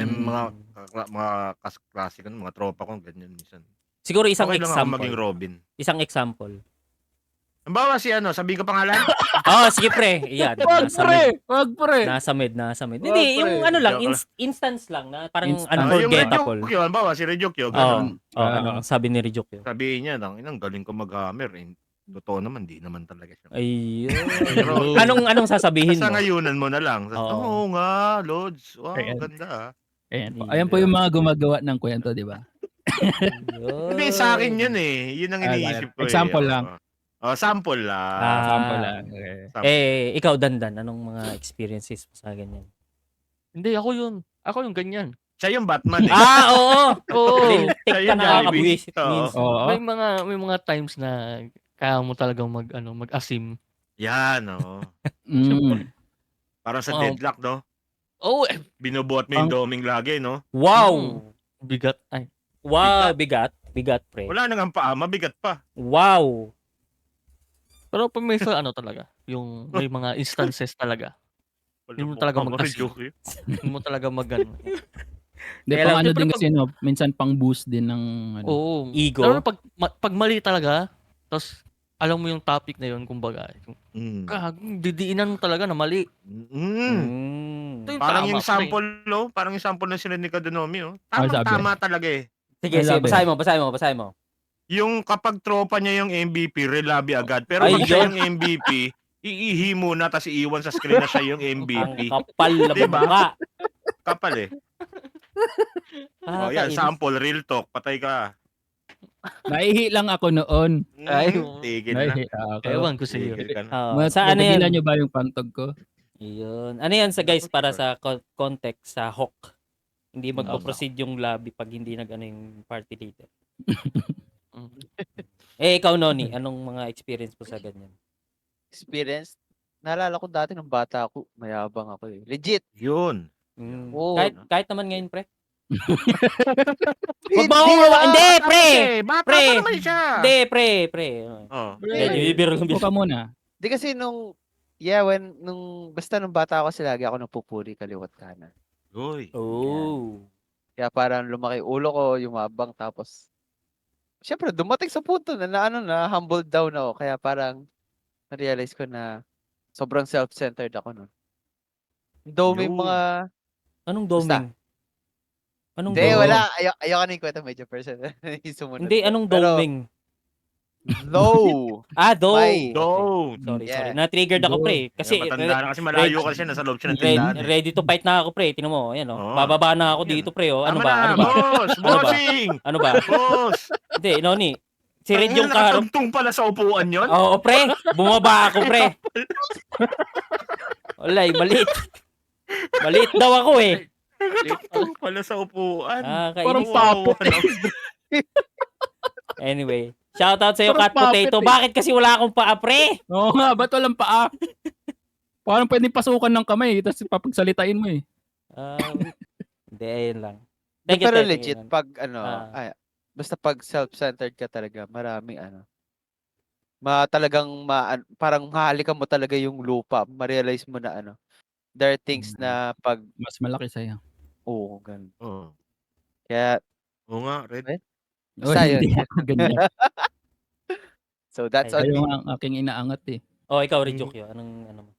Mga klase ko, mga tropa ko, ganyan minsan. Siguro isang Okay lang ako example. maging Robin. Isang example. Ang bawa si sabihin ko pangalan? Sige pre. Iyan. Wag, pre. Nasa mid. Wag, Hindi, yung pre. ano lang, Joke instance lang na parang Instant. unforgettable. Yung Ryokyo, ang bawa si Ryokyo, Oo. ganun. Anong sabi ni Ryokyo? Sabihin niya, inang galing ko mag-hammer. Totoo naman, di naman talaga siya. Ayun. Pero- anong sasabihin Sa mo? ngayunan mo na lang. Oo. Oo nga, Lods. Wow, Ayan. ganda Ayan po. Ayan po yung mga gumagawa ng kwento, di ba? Ayun. Hindi, sa akin yun eh. Yun ang iniisip ko Example eh. lang. Sample lang. Sample lang. Okay. Ikaw Dandan, anong mga experiences mo sa ganyan? Hindi, ako yun. Ako yung ganyan. Siya yung Batman eh. Oo. Oo. Lintik ka Ayun, nakakabuwisit Oo. minsan. Oo. May mga times na kaya mo talagang mag-asim. Yan, oo. Mm. Parang sa Oo. deadlock, no? Oh, Binubuhat mo yung doming lagi, no? Wow. bigat. Ay, Wow, bigat. Bigat, pre. Wala nang ang paa, mabigat pa. Wow. pero pag may talaga, yung may mga instances talaga. Wala Yun mo pong talaga pang- mag-asim. joke yun. Hindi mo talaga Hindi, Kaya pang lang, ano siyempre din pag- kasi, no, minsan pang boost din ng, ano. Oo. Ego. Lalo na pag mali talaga, tapos alam mo yung topic na yun, kumbaga, Mm. didiinan mo talaga na mali. Mm. Ito yung Parang tama, yung pre. sample, Parang yung sample na sila ni Kadonomi, oh. Ano sabi? Tama talaga eh. Sige, Ano sige, sabi? basahin mo. Yung kapag tropa niya yung MVP, relabi agad. Pero Ay, pag siya yun. yung MVP, iihi muna tapos iiwan sa screen na siya yung Ang MVP. kapal na Diba? mukha. Kapal eh. Oh, yan, Nakakainis. sample, real talk. Patay ka. Naihi lang ako noon. Ay, Tigil na. Naihi ako. Ewan ko sa'yo. Tigil ka na. Oo, sa ano Natigilan yan? nyo ba yung pantog ko? Yun. Ano yan sa guys para sa context sa Hawk? Hindi Mm. magpo-proceed yung lobby pag hindi nag-ano yung party leader. Mm. Ikaw, Noni, anong mga experience mo sa ganyan? Experience. Naalala ko dati nung bata ako, mayabang ako eh. Legit. Yun. Oo. Kahit naman ngayon, pre. Hindi, Hindi, pre! Bata Pre. pa naman siya. Hindi, pre. Oh. Hindi, bibiro lang. Buka muna. Di kasi basta nung bata ako kasi lagi ako napupuri kaliwat kanan. Uy. Oh. Kaya parang lumaki ulo ko, yumabang tapos syempre dumating sa punto na humbled down ako. Kaya parang na-realize ko na sobrang self-centered ako nun. Though may Yun. mga Anong Basta. doming? Anong Hindi, doming? wala. Ayoko na yung kwento, medyo personal. Sumunod Hindi, ko. anong Pero, doming? low. Do. May- Don't. Sorry. Yeah. Na-triggered ako, Do. pre. Kasi Matanda na kasi malayo ka siya. Nasa loob siya ng ready, tindahan. eh. ready to fight na ako, pre. Tingnan mo, ayan, oh. Oo. Bababa na ako Yan. dito, pre, oh. Ano Tama na, ba? boss! Ano ba? Bossing! Ano ba? Boss! Hindi, Noni. Si Red yung Tangina, kaharap. nakatugtong pala sa upuan yon. Oo, pre. Bumaba ako, pre. Walay, malit. Malit daw ako, eh. Nakatugtong pala sa upuan. Parang Kainis. puppet. Anyway. Shoutout sa'yo, Cat Parang Potato. puppet, eh. Bakit kasi wala akong paa, pre? Oo nga, ba't walang paa? Parang pwedeng pasukan ng kamay, tapos papagsalitain mo eh. Hindi, ayun lang. Pero legit, pag Ah. basta pag self-centered ka talaga, maraming parang hahalikan mo talaga yung lupa. Ma-realize mo na there are things na pag, Mas malaki sa'yo. ganun. Oo. Kaya, Oo nga, Red. Basta yun. Hindi ako ganyan. So that's on Kayo me. nga ang aking inaangat eh. Oh, ikaw, Rejoke, yun. Anong, ano mo?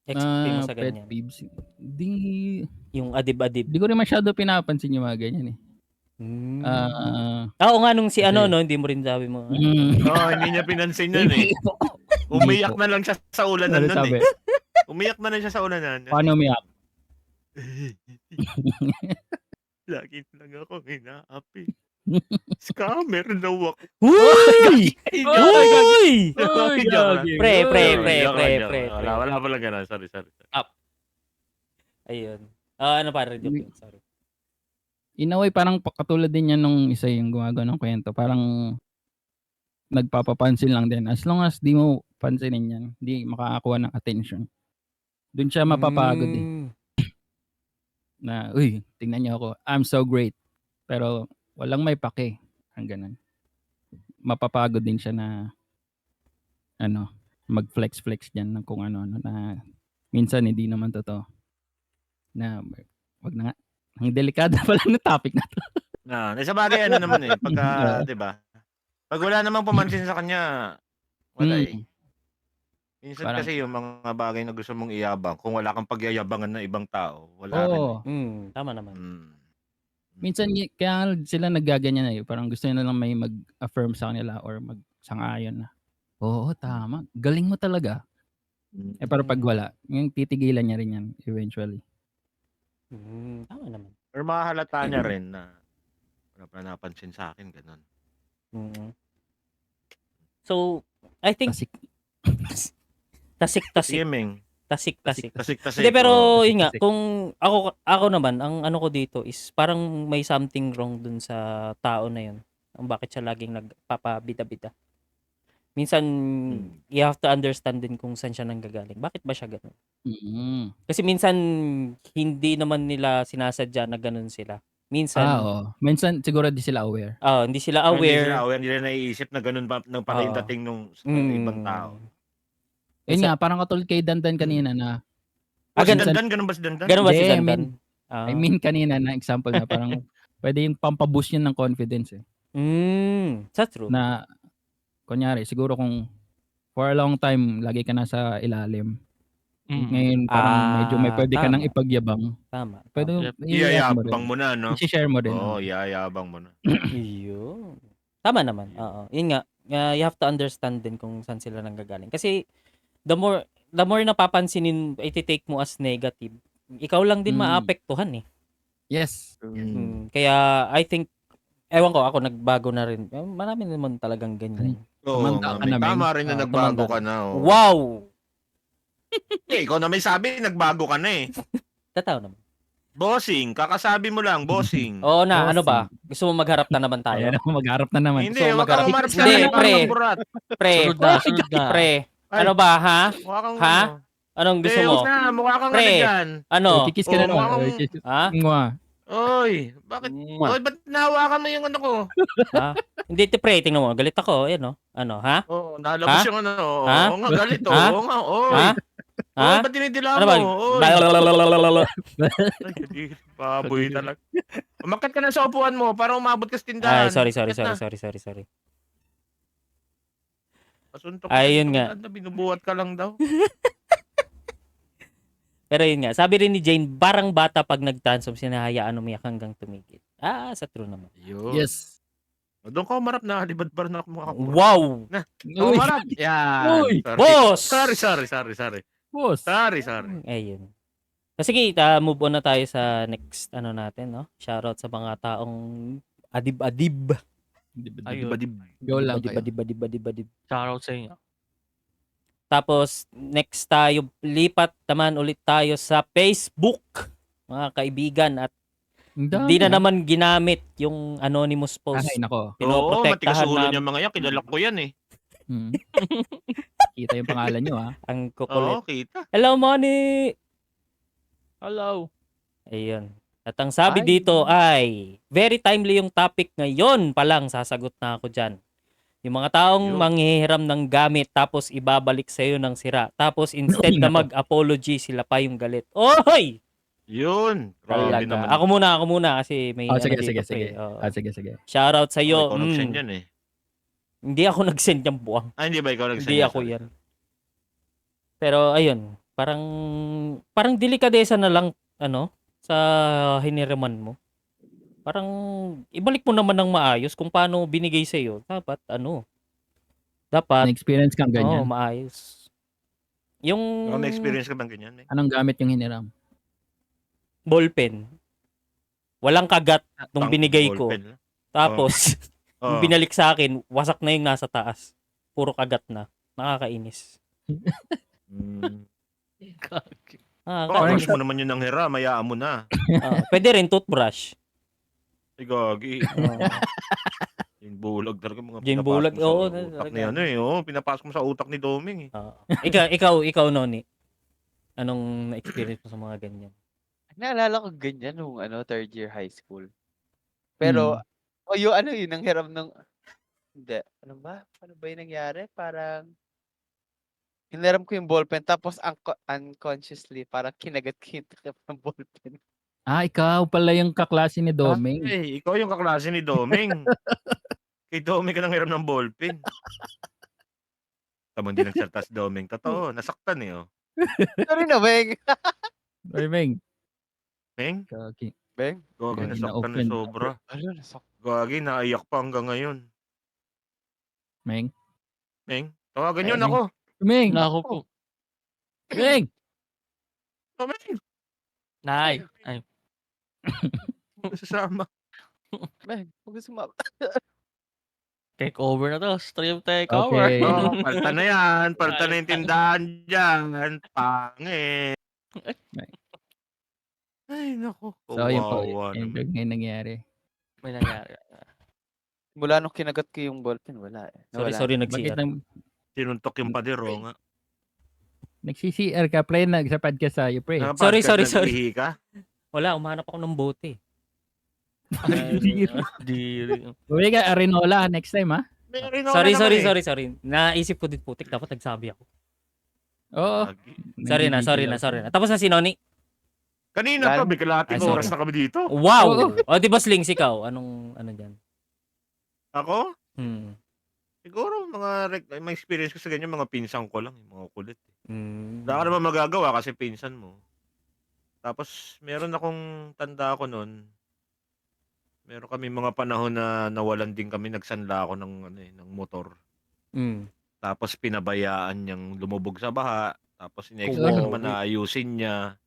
Experience mo sa Pet ganyan. peeves. Di Yung adib-adib. ko rin masyado pinapansin yung mga ganyan eh. Oo nga, nung si kasi- ano, no, hindi mo rin sabi mo. Oo, hindi niya pinansin yun eh. Umiyak na lang siya sa ulanan Ano nun sabi? eh. Umiyak na lang siya sa ulanan. Paano umiyak? Lagi lang ako inaapi. Scammer daw ako. Uy! Uy! Uy, Joke lang. gagi. Pre. Joke lang. Wala pala ganun. Sorry. Ayun. Ano pa, Rejoke? Sorry. In a way, parang katulad din yan nung isa yung gumagawa ng kwento. Parang nagpapapansin lang din. As long as di mo pansinin yan, di makakakuha ng attention. Doon siya mapapagod eh. Na, uy, tingnan niyo ako. I'm so great. Pero walang may pake. Ang ganun. Mapapagod din siya na mag-flex dyan ng kung ano na minsan hindi naman totoo. Na, wag na nga. Ang delikado pala ng topic na to. Sa bagay naman eh. Pagka, di ba? Pag wala namang pumansin sa kanya, wala eh. Minsan Parang- kasi yung mga bagay na gusto mong iyabang, kung wala kang pagyayabangan ng ibang tao, wala rin. Oo. Tama naman. Minsan kaya sila naggaganyan na eh. Parang gusto nila lang may mag-affirm sa kanila or mag-sangayon na. Oo, tama. Galing mo talaga. Pero pag wala, yung titigilan niya rin yan eventually. Tama naman. Or makahalata niya rin na wala pa napansin sa akin, ganun. So, I think Tasik. tasik. Gaming. Tasik. Tasik. Hindi, pero yun nga, tasik. kung ako naman, ang ano ko dito is parang may something wrong dun sa tao na yun. Ang bakit siya laging nagpapabida-bida. Minsan, you have to understand din kung saan siya nanggagaling. Bakit ba siya ganun? Kasi minsan, hindi naman nila sinasadya na ganun sila. Minsan, oo. Minsan siguro di sila aware. hindi sila aware. Hindi nila naiisip na ganun pa nang pala yung dating nung ibang tao. Yun nga, parang katulad kay Dandan kanina na Si ganun. Dandan, ganun ba si Dandan? Ganun ba si Hindi, Dandan? I mean kanina na example na parang pwede yung pampaboost yun ng confidence eh. That's true. Na kunyari siguro kung for a long time lagi ka nasa ilalim. Ngayon parang medyo may pwede ka nang ipagyabang. Tama. Pwede Iyayabang mo na, no? I-share mo rin. Oo, iyayabang mo na. Yun. Tama naman. Oo. Yun nga. You have to understand din kung saan sila nanggagaling. Kasi the more napapansinin, iti-take mo as negative, ikaw lang din maapektuhan eh. Yes. Kaya I think, ewan ko, ako nagbago na rin. Marami naman talagang ganyan. Oo, Tumanda ka na, tama rin na nagbago tumanda ka na. Oh. Wow! Ikaw na may sabi, nagbago ka na eh. Tataw naman. Bossing, kakasabi mo lang, bossing. Oo na, Bossing. ano ba? Gusto mo magharap na naman tayo? Ayan ako, magharap na naman. Hindi, So, wag kang magharap- umarap sa Hindi, akin, pre. parang burat. Pre, Sunod na. pre, Ay. ano ba, ha? Mukha kang Ha? ano. Anong gusto Eh, mo? huwag na, mukha kang Pre. ano dyan. Ano? Kikis ka na Oo, naman. mukhang- Ha? Mwah. Oy, bakit? Oy, ba't nahawakan mo yung ano ko? Ha? Hindi, pre, tingnan mo. Galit ako. Yan, no? Ano, ha? Oo, nalabas Ha? yung ano. Oo, Ha? oo nga, galit. Ha? Oo nga, oy. Ha? Oy, Ha? ba't dinidila Ano mo? ba? Oy. Blablabla. Ay, hindi. Baboy talaga. Umakyat ka na sa upuan mo para umabot ka sa tindahan. Ay, sorry. Umakyat na. Pasuntok ka Ay, yun dito, nga. wala na, binubuhat ka lang daw. Pero yun nga, sabi rin ni Jane, parang bata pag nag-transform, sinahayaan umiyak hanggang tumigil. Sa true naman. Yun. Yes. Doon ka umarap na, libad-bar na ako makakuha. Wow! Uy, Umarap. Yan. Uy, Sorry. Boss! Sorry. boss. Sorry. Ayun. Sige, move on na tayo sa next ano natin, no? Shoutout sa mga taong adib-adib. Ayun. Go lang kayo. Adib-adib. Shoutout sa inyo. Tapos, next tayo, lipat naman ulit tayo sa Facebook, mga kaibigan. At hindi na naman ginamit yung anonymous post. Ay, nako. Oo, matigas Pinoprotektahan ulo namin niya mga yan. Kilala ko yan eh. Kita yung pangalan nyo, ha? ang kukulit. Oo, kita. Hello, Moni! Hello. Ayun. At ang sabi Ay. dito ay, very timely yung topic ngayon pa lang, sasagot na ako dyan. Yung mga taong Yun. manghihiram ng gamit tapos ibabalik sa'yo ng sira. Tapos instead na Nako. mag-apology, sila pa yung galit. Oy! Yun. Grabe naman. Ako muna kasi may Sige. dito, pre. Oo. Sige. Shoutout sa iyo. Ikaw nag-send yan eh. Hindi ako nag-send yung buwang. Hindi ba ikaw nag-send Hindi ako yan. Pero ayun, parang delikadesa na lang sa hiniraman mo. Parang ibalik mo naman ng maayos kung paano binigay sa iyo. Dapat Na-experience kang ganyan. maayos. Yung May experience ka bang ganyan eh? Anong gamit yung hiniram? ballpen. Walang kagat nung binigay ko. Ballpen. Tapos Oo. yung binalik sa akin, wasak na yung nasa taas. Puro kagat na. Nakakainis. Mm. Nakakainis. Crush mo naman yun ng hira, mayaan mo na. Pwede rin toothbrush. Ay, gagi. Oo. Yung bulag talaga mga Yung pinapasok bulag, mo sa oo, utak talaga. ni ano eh. Oo, pinapasok mo sa utak ni Doming eh. Ikaw, Noni. Anong na-experience mo sa mga ganyan? Naalala ko ganyan nung third year high school. Pero, yung yung hiram ng, hindi, ano ba yung nangyari? Parang, hiniram ko yung ballpen, tapos unconsciously, parang kinagat ko yung takip ng ballpen. Ikaw pala yung kaklase ni Doming. Ay, ikaw yung kaklase ni Doming. Kay Doming ka nang hiram ng ballpen. Tama, hindi nagsalta si Doming. Totoo, nasaktan eh. Oh. Sorry na, Beng. Doming. Meng, Kaki. Beng? gagi, Gagi, nasaktan na-offend. na sobra. Ano, nasak. Gagi, naiyak pa hanggang ngayon. Meng. Meng, tawagan yun Meng. ako. Meng. Nako po. Meng. Oh, Meng, Nay. Ay. sasama. Beng, huwag gusto mo. Take over na to. Stream take over. Okay. Oh, palta na yan. Palta na yung tindahan dyan. Pangit. Ay, naku. So, yun po. Kawawa Yung naman. ganyan nangyari. May nangyari. Mula nung kinagat ko yung ballpen, wala eh. Sorry, Bakit nag-CR. Sinuntok yung padero nga. Nag-CCR ka, pre, sa podcast tayo, pre. Sorry. Nag-ihi ka? Wala, umanap ako ng bote. Diri. Uwi ka, Arinola, next time, ha? Meron ako naman eh. Sorry. Naisip ko din putik, dapat nagsabi ako. Oo. Gagi. Sorry na. Tapos na si Noni. Kanina pa, may kalating Ay, sorry. oras na kami dito. Wow! O, di ba, Slings, ikaw? Anong, ano dyan? Ako? Hmm. Siguro, may experience ko sa ganyan, mga pinsan ko lang, yung mga kulit. Hmm. Wala ka naman magagawa kasi pinsan mo. Tapos, meron akong tanda ko noon. Meron kami mga panahon na nawalan din kami, nagsanla ako ng motor. Hmm. Tapos pinabayaan niyang lumubog sa baha. Tapos in-expect Wow. naman na ayusin niya.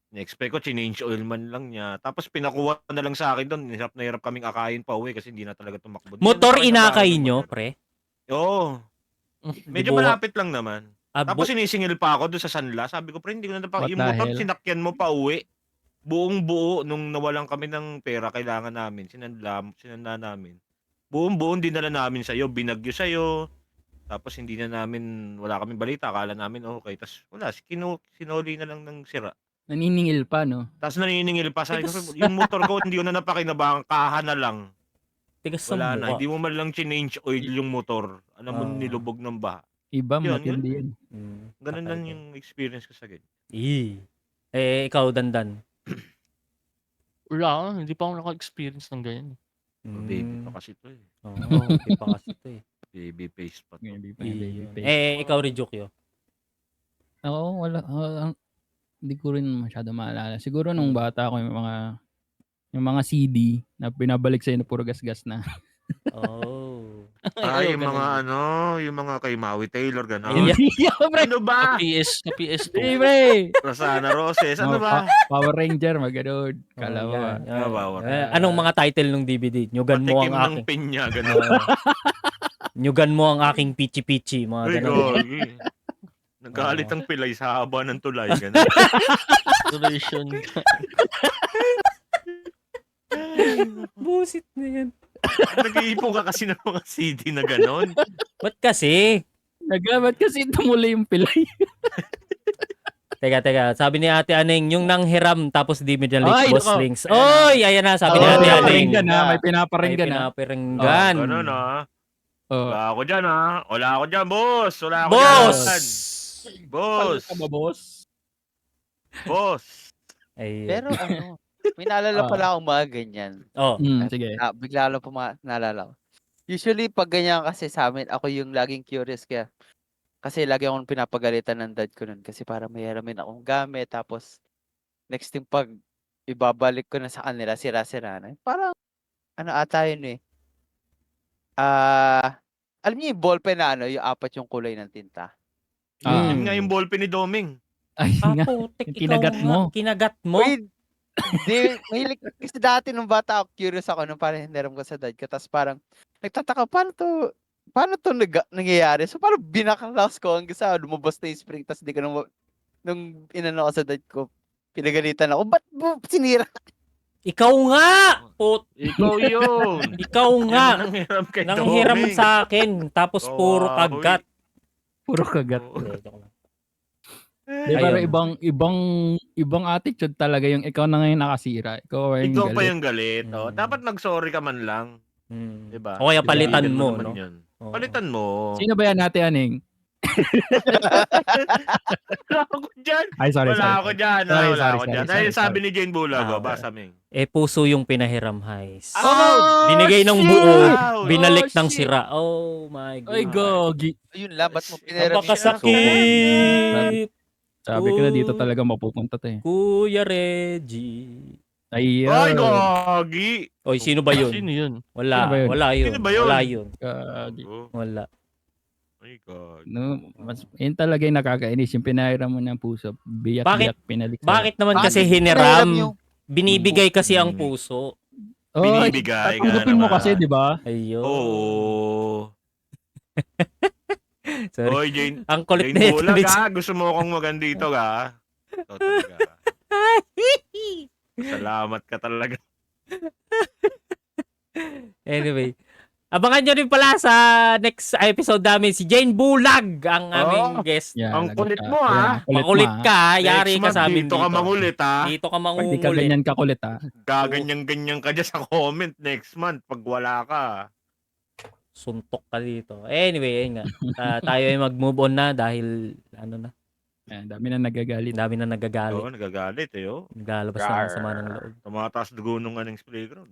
In-expect ko, change oil man lang niya. Tapos pinakuha na lang sa akin doon. Hirap na hirap kaming akayin pa uwi kasi hindi na talaga tumakbo. Di Motor na inakay ng nyo, motor. pre? Oo. Medyo Di ba- malapit lang naman. Tapos sinisingil pa ako doon sa Sanla. Sabi ko, pre, hindi ko na What yung the motor, hell? sinakyan mo pa uwi. Buong buo nung nawalan kami ng pera, kailangan namin. Sinanla namin. Buong buo dinala namin sa'yo. Binagyo sa'yo. Tapos hindi na namin, wala kaming balita. Akala namin, okay. Tapos wala, sinoli na lang ng sira. Naniningil pa, no? Tapos naniningil pa. Sabi ko, Tigas- yung motor ko, hindi ko na napakinabangan. Kaha na lang. Tigas sa Wala na. mukha. Hindi mo man lang change oil yung motor. Alam mo, Ah. nilubog ng baha. Iba, Yun, matindi yun. yun. Hmm. Ganun lang Kakaiba. yung experience ko sa ganyan. Ikaw, Dandan. Wala, hindi pa ako naka-experience ng ganyan. Baby pa kasi to eh. Oo, hindi pa kasi ito eh. Baby face pa to. Baby face. Ikaw, Rejukyo. Oo, wala. Hindi ko rin masyado maalala. Siguro nung bata ako yung mga CD na pinabalik sa'yo na puro gas-gas na. Oh. Yung mga yung mga kay Maui Taylor, gano'n. Ayun. Ano ba? Sa PS2. Pre! Rosana Roses, ano ba? Power Ranger, magano'n. Kala mo yan. Bawal. Anong mga title ng DVD? Nyugan mo Patikim ang ng aking... pinya, gano'n. Nyugan mo ang aking pichi-pichi. Mga Ay, ganun. gogi. Nagalit ang pilay sa haba ng tulay, gano'n. Duration. Busit na yan. Nag-iipon ka kasi ng mga CD na gano'n. Ba't kasi? Nagabat kasi tumuli yung pilay. Teka. Sabi ni Ate Aneng, yung nanghiram tapos di medyo Ay, late boss nako. links. Oy, ayan na. Sabi ni May Ate Aneng. pinaparinggan na. May May pinaparinggan na. pinaparinggan. Gano'n ah. Oh. Wala ako dyan ah. Wala ako dyan, boss. Wala ako Boss! dyan. Boss. Ka ba, boss? Boss. Ayun. Pero may naalala pala akong mga ganyan. Oh. Sige. Bigla lang po naalala ko. Usually, pag ganyan kasi sa amin, ako yung laging curious kaya. Kasi lagi akong pinapagalitan ng dad ko nun. Kasi para mayaramin akong gamit. Tapos, next thing pag ibabalik ko na sa kanila, sira-sira na. Parang, ata yun eh. Alam niyo yung ballpen na yung apat yung kulay ng tinta. Yun nga yung ballpen ni Doming. Ay, nga. Putik, Kinagat ikaw mo. nga. Kinagat mo? Wait, mahilig kasi dati nung bata ako, curious ako nung parang hiniram ko sa dad ko. Tapos parang, nagtataka, paano to nangyayari? So parang binakalas ko hanggang sa lumabas na yung spring. Tapos di ko nung inano ko sa dad ko, pinagalitan ako, ba't mo sinira? Ikaw nga! Ikaw yun. Ikaw nga! Yan ang nanghiram kay Nanghiram Doming. sa akin. Tapos puro Kawawa, kagat. Puro kagat. Hindi, joke lang. Di, pero Ayun. ibang attitude talaga yung ikaw na ngayon nakasira. Ikaw yung Ikaw galit. pa yung galit. Oh, Mm. dapat mag-sorry ka man lang. Hmm. Diba? O kaya palitan Kaibigan mo, naman no? yun. Oo. Palitan mo. Sino ba yan, Ate Aning? Wala ako dyan. Ay, sorry. Wala ako dyan. Wala ako dyan. Dahil sabi ni Jane Bulago, Ah, basa Ming. Puso yung pinahiram, Heis. Oh, Binigay ng shit! buo, Wow! binalik Oh, ng shit! sira. Oh my God. Ay, gogi. Ayun lang, ba't mo piniram Napakasakit! Sabi ko na dito talaga mapupunta to eh. Kuya Reggie. Ayun. Ay, gogi! Oy, sino ba yun? Sino yun? Wala, Sino ba yun? wala yun. Sino ba yun? Wala yun. Gogi. Wala. Ay, gogi. No, yun talaga yung nakakainis. Yung pinahiram mo ng puso. Biyak-biyak pinalik sa'yo. Bakit naman kasi hiniram? Binibigay kasi ang puso. Oh, Binibigay ka tatanggapin mo naman. kasi, di ba? Ayun. Oo. Sorry. Oy, Jane. Ang kulit Jane na ito. Bulag ha. Gusto mo akong magandito ka. Ito talaga. Salamat ka talaga. Anyway. Abangan nyo rin pala sa next episode namin si Jane Bulag ang aming guest. Yan, Ang lagot kulit ka. mo, ah. Yan, Makulit ka, ha? Yari Next ka month, sa amin dito ka mangulit ha. Dito ka Pag di ka mangungulit. ganyan kakulit ha. Gaganyan-ganyan ka dyan sa comment next month pag wala ka. Suntok ka dito. Anyway, ayun nga. Tayo ay mag-move on na dahil ano na. Ayan, dami na nagagalit. Ang dami na nagagalit. Oo, nagagalit eh. Oh. Naglalabas na ng sama ng loob. Tumataas dugo nung anong playground.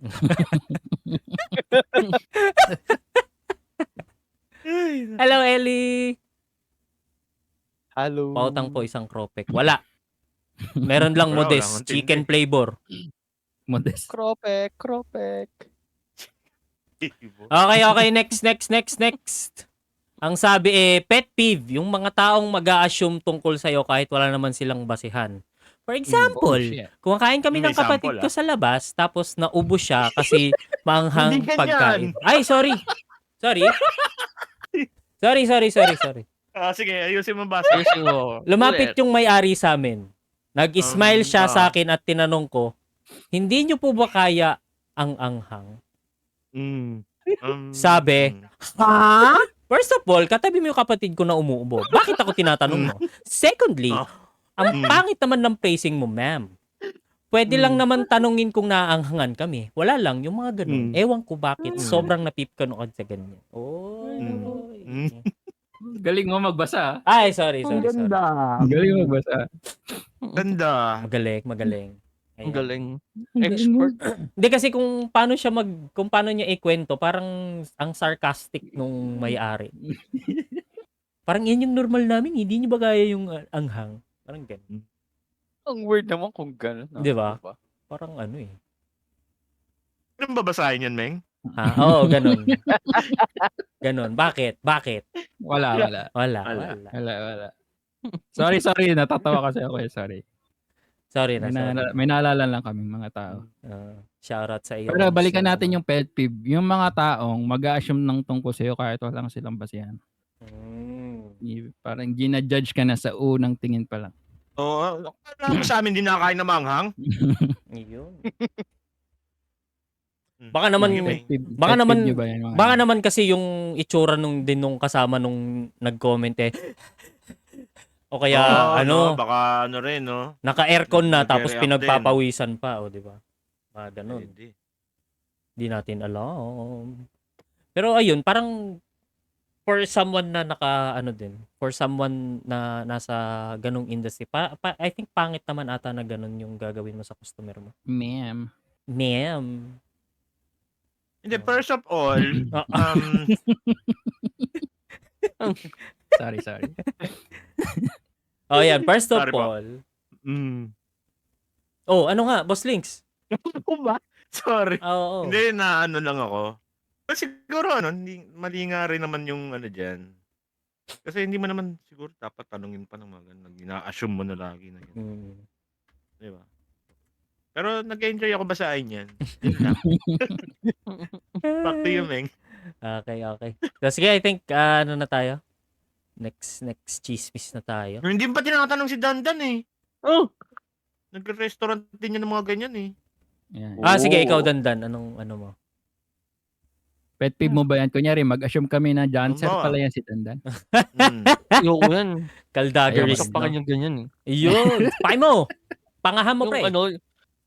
Hello, Ellie! Hello. Pautang po isang kropek. Wala. Meron lang Wala, modest. wala kang Chicken tindi. flavor. Modest. Kropek. Okay. Next. Ang sabi pet peeve, yung mga taong mag-a-assume tungkol sa'yo kahit wala naman silang basihan. For example, Oh, shit. kumakain kami May ng kapatid sample, ko sa labas, tapos naubos siya kasi maanghang Hindi ganyan. pagkain. Ay, sorry. Sorry. Sige, ayusin mo basa. Ayusin mo. Lumapit yung may-ari sa amin. Nag-smile siya sa ah. akin at tinanong ko, hindi niyo po ba kaya ang anghang? Sabi, ha? First of all, katabi mo yung kapatid ko na umuubo. Bakit ako tinatanong mo? Secondly, ang pangit naman ng pacing mo, ma'am. Pwede lang naman tanungin kung naaanghangan kami. Wala lang, yung mga ganun. Ewan ko bakit. Sobrang napip ka noon sa ganyan. Galing mo magbasa. Ay, sorry. Galing mo magbasa. Ganda. Magaling. Ang Ayan. galing. Expert. Hindi kasi kung paano niya ikwento, parang ang sarcastic nung may-ari. Parang yun yung normal namin, hindi niyo ba kaya yung anghang? Parang ganun. Ang weird naman kung gano'n. Di ba? Parang ano eh. Anong babasahin yan, Meng? Ha? Oo, ganun. Ganun. Bakit? Wala. Wala. Sorry. Natatawa kasi ako eh. Sorry. Sorry na. May naalala lang kami mga tao. Shoutout sa iyo. Pero balikan natin yung pet peeve. Yung mga taong mag-a-assume ng tungkol sa'yo kahit wala silang basihan. Parang ginajudge ka na sa unang tingin pa lang. Oo. Sa amin din nakakain na manghang. Yun. Baka naman, Sige, Meng. baka naman kasi yung itsura nung kasama nung nag-comment eh. O kaya baka ano rin, no? naka-aircon na tapos Nag-react pinagpapawisan pa, o di ba? Ganun. Hindi. Di natin alam. Pero ayun, parang for someone na for someone na nasa ganung industry, I think pangit naman ata na ganun yung gagawin mo sa customer mo. Ma'am. Hindi, first of all, Sorry. Oh, yan. First of Sorry po. all. Oh, ano nga, Boss Links? Ano ba? Sorry. Oo. Hindi, na ano lang ako. Pero siguro, mali nga rin naman yung ano dyan. Kasi hindi mo naman siguro dapat tanungin pa ng mga ganun. Ina-assume mo na lagi na yun. Di ba? Pero nag-enjoy ako basahin yan. Yun lang. Back to you, Meng. Okay. So, sige, I think, ano na tayo? Next chismis na tayo. Hindi pa tinatanong si Dandan eh. Oh. Nag-restaurant din yan ng mga ganyan eh. Yan. Sige, ikaw, Dandan. Anong ano mo? Pet peeve mo ba yan? Kunyari, mag-assume kami na dancer Oo. pala yan si Tandan. Ayoko yan. Kaldagaris, Ayoko sa pakin yung ganyan eh. Yun. Pakay mo. Pangahan mo, Yung pre.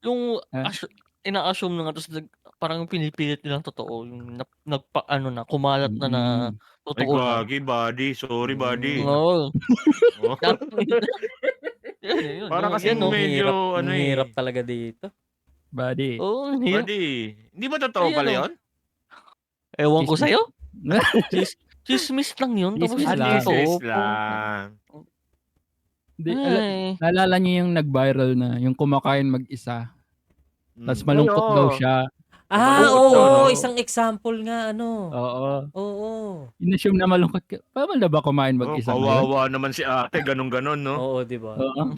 yung Ah? ina-assume na nga tapos parang pinipilit nilang totoo. Yung kumalat na Ay, totoo na. gagi, buddy. Sorry, buddy. Oo. Oh. Yun. Para kasi Yan, no? medyo, Ang hirap talaga dito. Buddy. Oo, ang hirap. Buddy. Hindi ba totoo Ay, pala ano? yun? Ewan ko Chismis. sa'yo. Chismis lang yun. Tapos Chismis hindi lang. totoo. lang. Ay. Naalala niyo yung nag-viral na yung kumakain mag-isa. Tapos Mm. malungkot Oo. daw siya. Oo, no? isang example nga, Oo. In-assume na malungkot ka. Paano na ba kumain Oh, mag-isa ngayon? kawawa naman si ate, ganun-ganon, no? Oo, di ba? Oo.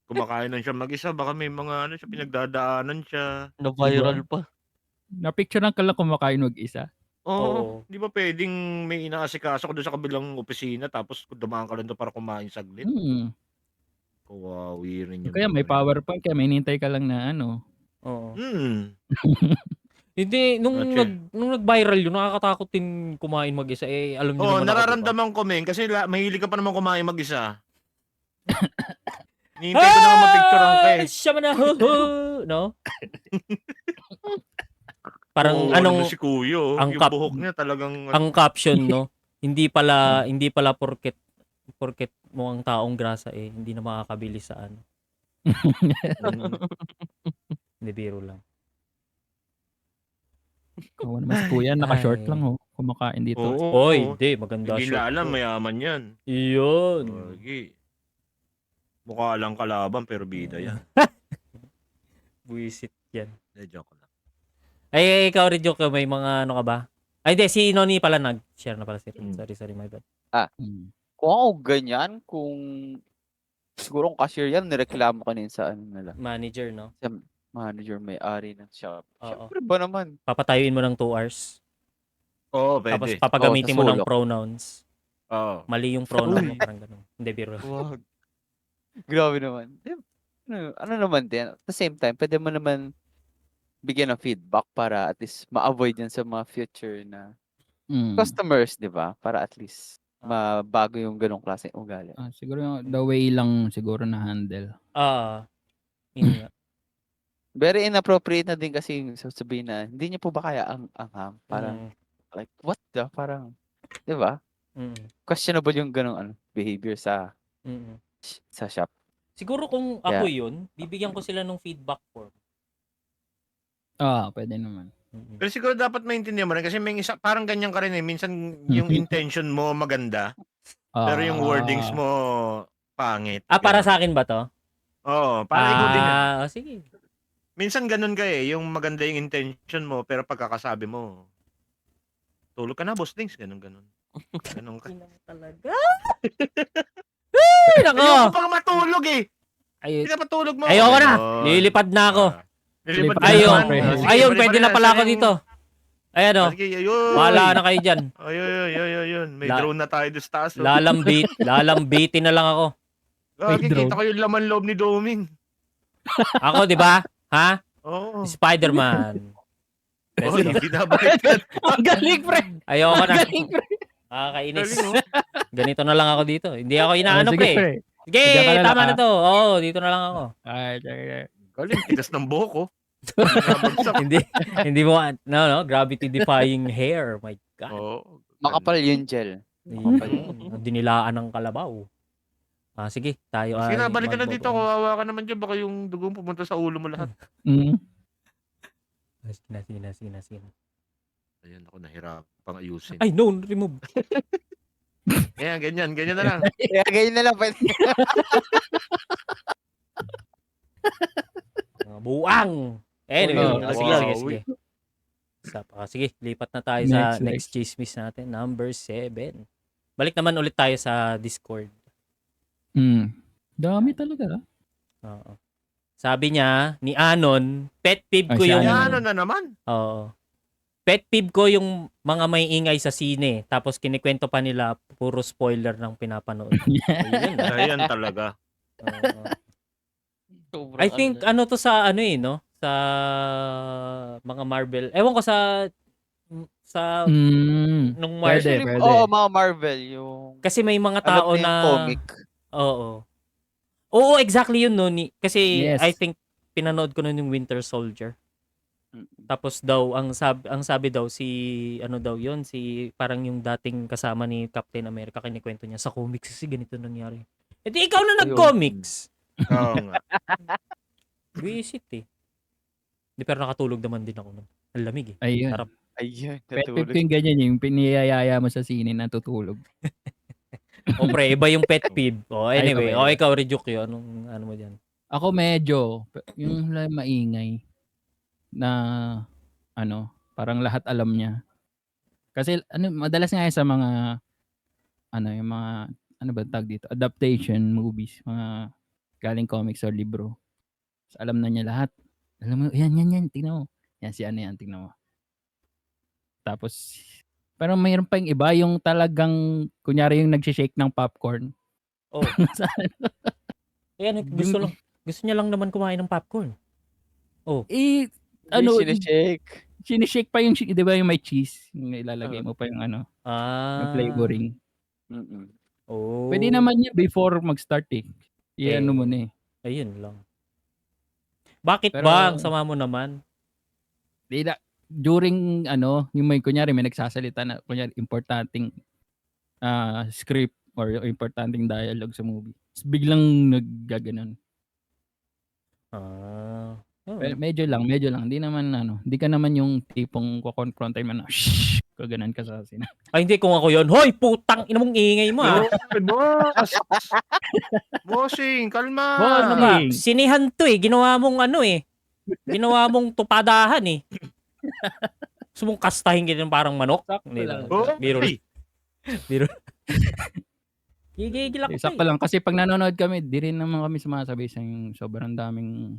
Kumakain lang siya mag-isa, baka may mga siya, pinagdadaanan siya. Na-viral pa. Na-picture ka lang kumakain mag-isa. Oo. Di ba pwedeng may inaasikaso ko doon sa kabilang opisina tapos dumaan ka lang doon para kumain saglit? Kawawi rin yun. Kaya may power pa. Kaya may nintay ka lang na ano. Oo. Hindi, nung Gotcha. nag-viral yun, nakakatakot din kumain mag-isa. Alam niyo naman ako, diba? nararamdaman ko, men, kasi mahilig ka pa naman kumain mag-isa. Hinihintay ko naman mapicturean ka eh. Siya man na, no? Parang Oo, anong ano si Kuyo, ang yung buhok niya talagang ang caption, no? Hindi pala porket Porket mukhang taong grasa hindi na makakabili sa ano. Hindi, biro lang. Oo naman si kuya, naka-short Ay. lang kumakain dito. Oo. Oy, hindi, maganda Hindi short na alam, ko. mayaman yan. Iyon. Lagi. Mukha lang kalaban pero bida yan. Buisit yan. Joke lang. Ay, ikaw rin, Joke, may mga ano ka ba? Ay, di, si Noni pala nag-share na pala si Rin. Sorry, my bad. Mm. Kung ako ganyan, kung siguro kung cashier yan, nireklamo ka din sa ano nila. Manager, no? Sa manager, may-ari ng shop. Oo. Siyempre ba naman? Papatayuin mo ng 2 hours. Oo, Tapos pwede. papagamitin Oo, mo sa ng sulok. pronouns. Oo. Mali yung pronoun mo, Uy. parang ganun. Hindi, biro. Wag. Grabe naman. Ano naman din, at the same time, pwede mo naman bigyan ng feedback para at least ma-avoid yan sa mga future na Mm. customers, di ba? Para at least mabago yung ganong klase ugali. Siguro yung the way lang siguro na handle. Yun nga. Very inappropriate na din kasi yung sasabihin na hindi niyo po ba kaya ang anghang? Parang like what the parang 'di ba? Questionable yung ganong behavior sa shop. Siguro kung ako yun, bibigyan ko sila ng feedback form. Pwede naman. Pero siguro dapat maintindihan mo rin kasi may isa, parang ganyan ka rin Minsan yung intention mo maganda, pero yung wordings mo pangit. Para Ganun. sa akin ba to? Oo, para ikaw din yan. Sige. Minsan ganun ka yung maganda yung intention mo, pero pagkakasabi mo, tulog ka na, boss Dings. Ganun. Ganun ka. Talaga? Ay, nako! Ayoko pang matulog Hindi ka matulog mo. Ayoko na. Ganun. Lilipad na ako. Lilipad ka Ayun. naman. Sige, Ayun, balik- pwede balik na pala ako Saan yung- dito. Ayan o. Sige, ayun. Bahala na kayo dyan. Ayun. May drone na tayo doon sa taas. Lalambitin na lang ako. Gagi, drone. kita ko yung laman loob ni Doming. Ako, di ba? Ha? Oo. Spider-Man. Let's Oy, go. binabaliktad. Ang galing, pre! Ayoko na. Galing, pre! Kainis. Galing, oh. Ganito na lang ako dito. Hindi ako inaano, Sige, pre. Sige, Diyan ka na lang, tama na to. Oo, dito na lang ako. Galing, tigas ng buhok ko. Nabagsak. hindi mo, gravity defying hair. My God. Oo. Makapal yung gel. Dinilaan ng kalabaw. Sige, tayo Sige na, ay balik ka na dito. magbo- Kawawa ka naman dyan. Baka yung dugong pumunta sa ulo mo lahat. Sige na. Ayun, ako nahirapang ayusin. Ay, no, remove. Ayan, ganyan na lang. Kaya ganyan na lang pwede. Buang. Anyway, Oh, sige. Sige, lipat na tayo sa Next. next chismis natin. Number 7. Balik naman ulit tayo sa Discord. Dami talaga. Oo. Sabi niya, ni Anon, pet peeve ko Si yung... Ano na naman? Oo. Pet peeve ko yung mga may ingay sa sine. Tapos kinikwento pa nila, puro spoiler ng pinapanood. Ayun. Ayan talaga. Oo. Sobrang I think ano to sa no? Sa mga Marvel. Ewan ko sa nung Marvel. Pwede. Oo, mga Marvel yung Kasi may mga tao alam mo yung na comic. Oo, exactly yun no. Kasi Yes. I think pinanood ko nun yung Winter Soldier. Tapos daw ang sabi daw si si parang yung dating kasama ni Captain America kinikwento niya sa comics kasi ganito nangyari. Eh di ikaw na nag-comics. Oo nga. Visit Di pero nakatulog naman din ako nun. Ang lamig Ayun. Sarap. Ayun, Pet peeve natulog. ko yung ganyan, yung piniyayaya mo sa sine natutulog. O pre, iba yung pet peeve. Anyway, Ay, ikaw Rejuk yun. Anong ano mo diyan? Ako medyo, yung maingay na parang lahat alam niya. Kasi madalas nga yan sa mga yung mga ba tag dito, adaptation movies, mga galing comics or libro. So, alam na niya lahat. Alam mo, yan, tingnan mo. Yan si yan, tingnan mo. Tapos, pero mayroon pa yung iba, yung talagang, kunyari yung nagsishake ng popcorn. Oh. Ayan, gusto niya lang naman kumain ng popcorn. Sinishake. Sinishake pa yung, di ba yung may cheese, yung ilalagay mo pa yung yung flavoring. Oh. Pwede naman yun before mag-start Yan mo na Ayun lang. Bakit Pero, ba? Ang sama mo naman. During yung may kunyari may nagsasalita na kunyari importanteng script or yung importanteng dialogue sa movie. Tapos biglang naggaganon. Ah. Medyo lang. Hindi naman hindi ka naman yung tipong ko-confront mo na shh, kaganan ka sa sina. Ay, hindi kung ako yun. Hoy, putang ina mong ingay mo ah. Boss! Bossing, kalma! Ano ba? Sinihan to eh. Ginawa mong Ginawa mong tupadahan eh. Gusto mong kastahin ganyan parang manok? Hindi lang. ba? Biro Uy! Biro. Gigigil ako. Sakto lang kasi pag nanonood kami, di rin naman kami sumasabay sa yung sobrang daming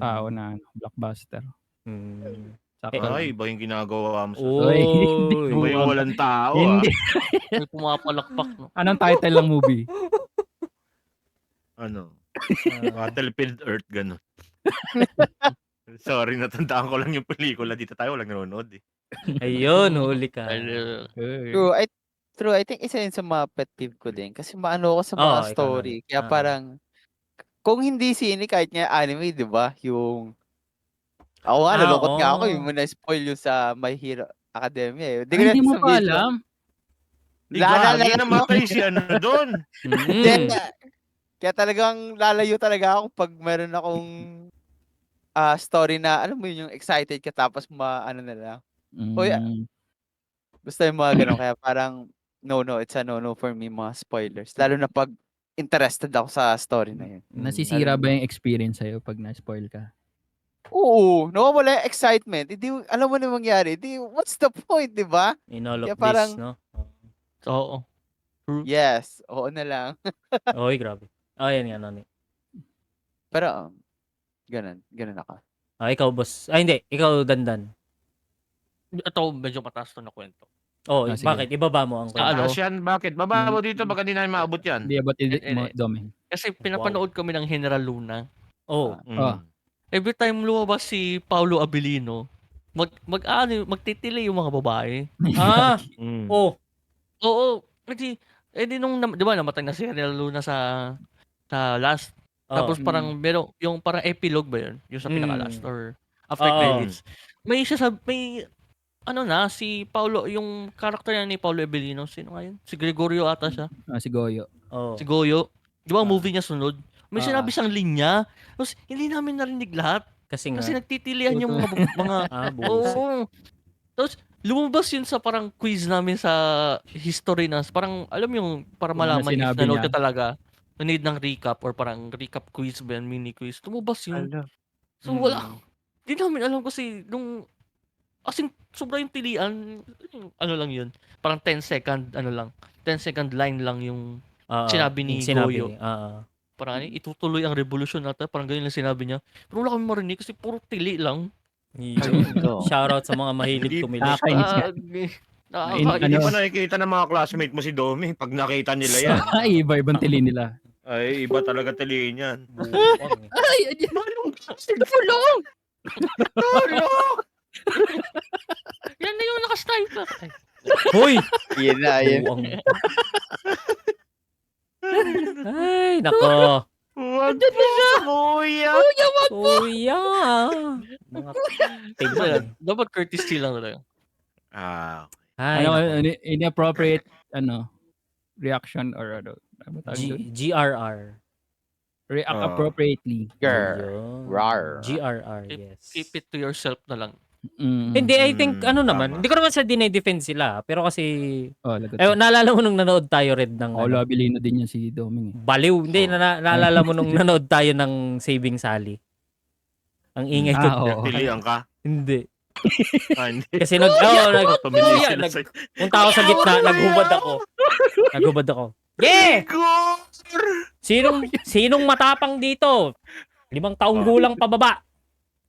tao na blockbuster. Sakto Ay, lang. iba yung ginagawa mo sa... Oy, Iba yung walang tao, Hindi. May pumapalakpak, no? Anong title ng movie? Ano? Battlefield Earth, gano'n. Sorry, natandaan ko lang yung pelikula. Dito tayo, walang nanonood eh. Ayun, huli ka. True, I think isa yun sa mga pet peeve ko din. Kasi maano ako sa mga ikaw story. naman. Kaya parang, kung hindi sine, kahit nga anime, di ba? Yung, ako nga, nalungkot nga ako yung na-spoil yung sa My Hero Academia. Hindi mo pa alam? Lagi namatay si ano doon. Kaya talagang lalayo talaga ako pag meron akong story na, alam mo yun, yung excited ka tapos ano na lang. Uy, gusto yung mga ganun. Kaya parang, no, it's a no for me, mga spoilers. Lalo na pag interested ako sa story na yun. Nasisira ba yung experience sa'yo pag na-spoil ka? Oo, nawawala yung excitement. Hindi, alam mo na mangyari. Hindi, what's the point, di ba? In all of Kaya this, parang, no? Oo. Yes, oo na lang. Oy, grabe. Yan nga, Nani. Pero, ganun ako. Ikaw, boss. Hindi. Ikaw, Dandan. Ito, medyo mataas to na kwento. Sige. Bakit? Ibaba mo ang Taas yan, bakit? Baba mo dito, baka di namin maabot yan. Hindi about mo, Doming. Kasi pinapanood kami ng General Luna. Every time lumabas si Paulo Abilino, magtitili yung mga babae. Oo. Di nung, di ba, namatay na si General Luna sa last. Tapos parang, yung parang epilogue ba yun? Yung sa pinaka-last or after credits. May si Paulo, yung character niya ni Paulo Abilino, sino nga yun? Si Gregorio ata siya. Si Goyo. Si Goyo. Di ba movie niya sunod? May sinabi siyang linya. Tapos hindi namin narinig lahat. Kasi nagtitilian yung mga Oo. Tapos lumabas yun sa parang quiz namin sa history na parang alam yung para malaman if nanood ka talaga. Need ng recap or parang recap quiz ba yan, mini quiz. Lumabas yun. So wala. Hindi namin alam kasi nung sobra yung tilian, ano lang yun. Parang 10 second line lang yung sinabi ni Goyo. Parang itutuloy ang revolusyon natin. Parang ganyan lang sinabi niya. Pero wala kami marinig kasi puro tili lang. Shoutout sa mga mahilig tumili. Hindi pa nakikita ng mga classmate mo si Domi pag nakita nila yan. Ay, iba-ibang tili nila. Ay, iba talaga tiliin yan. Ay, manong fulong! Tulong! Yan na yung naka-sniper. Hoy! Yan na. Ay, nako. Wag po, kuya. Kuya. Mga tignan. Dapat courtesy lang talaga. Inappropriate reaction or GRR. React appropriately. Rar. GRR, yes. Keep it to yourself na lang. Hindi, I think, naman, hindi ko naman sa dinedefend sila, pero kasi, naalala mo nung nanood tayo, Red, ng, Paulo Abilino din yan si Doming. Baliw, hindi, naalala mo nung nanood tayo ng Saving Sally. Ang ingay ko. Pilihan ka? Hindi. Hindi. Kasi punta ako sa gitna, naghubad ako. Yeah! Sinong matapang dito? 5 taong gulang pababa.